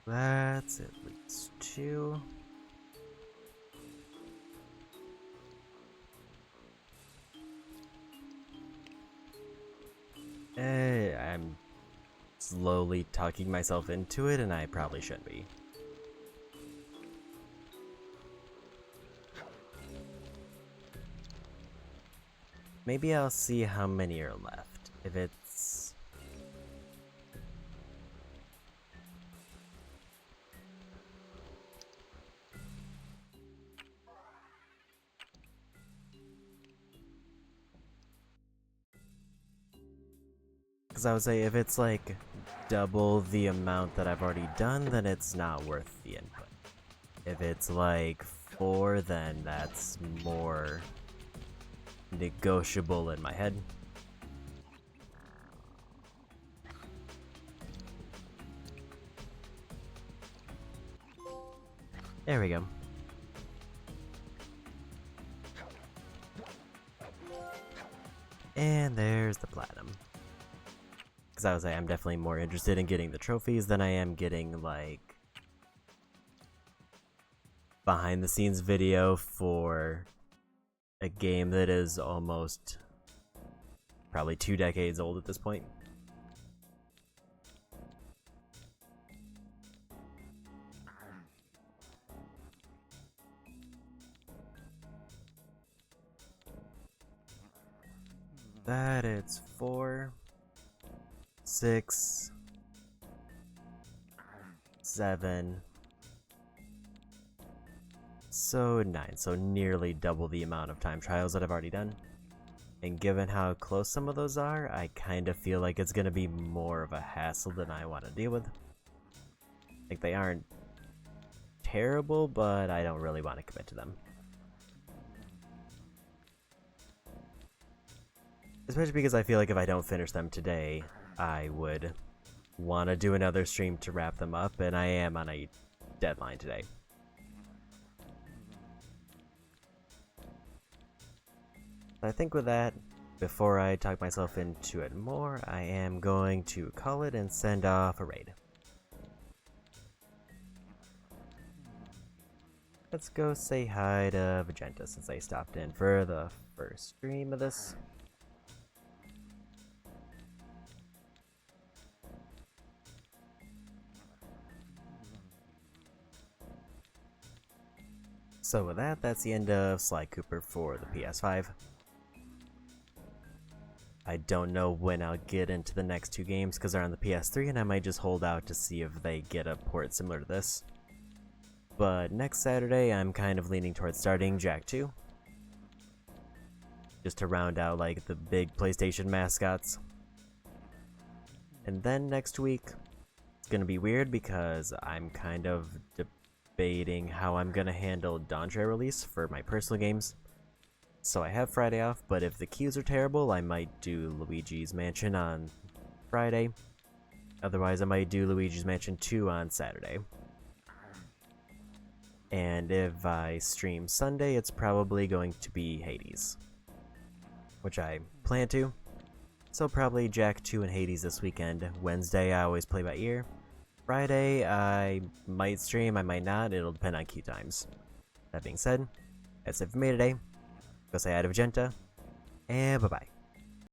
That's at least 2. I'm slowly talking myself into it, and I probably shouldn't be. Maybe I'll see how many are left. If it's... Because I would say if it's like double the amount that I've already done, then it's not worth the input. If it's like 4, then that's more negotiable in my head. There we go. And there's the platinum. Because I was like, I'm definitely more interested in getting the trophies than I am getting, like, behind the scenes video for a game that is almost probably 2 decades old at this point. That it's 4, 6, 7, so 9, so nearly double the amount of time trials that I've already done. And given how close some of those are, I kind of feel like it's going to be more of a hassle than I want to deal with. Like, they aren't terrible, but I don't really want to commit to them. Especially because I feel like if I don't finish them today, I would want to do another stream to wrap them up, and I am on a deadline today. I think with that, before I talk myself into it more, I am going to call it and send off a raid. Let's go say hi to Vegeta since I stopped in for the first stream of this. So with that, that's the end of Sly Cooper for the PS5. I don't know when I'll get into the next two games because they're on the PS3, and I might just hold out to see if they get a port similar to this. But next Saturday, I'm kind of leaning towards starting Jak 2. Just to round out like the big PlayStation mascots. And then next week, it's gonna be weird because I'm kind of debating how I'm gonna handle Dawn Trail release for my personal games. So I have Friday off, but if the queues are terrible, I might do Luigi's Mansion on Friday. Otherwise, I might do Luigi's Mansion 2 on Saturday. And if I stream Sunday, it's probably going to be Hades, which I plan to. So probably Jak 2 and Hades this weekend. Wednesday, I always play by ear. Friday, I might stream, I might not. It'll depend on queue times. That being said, that's it for me today. Go say hi to Vegeta, and bye-bye.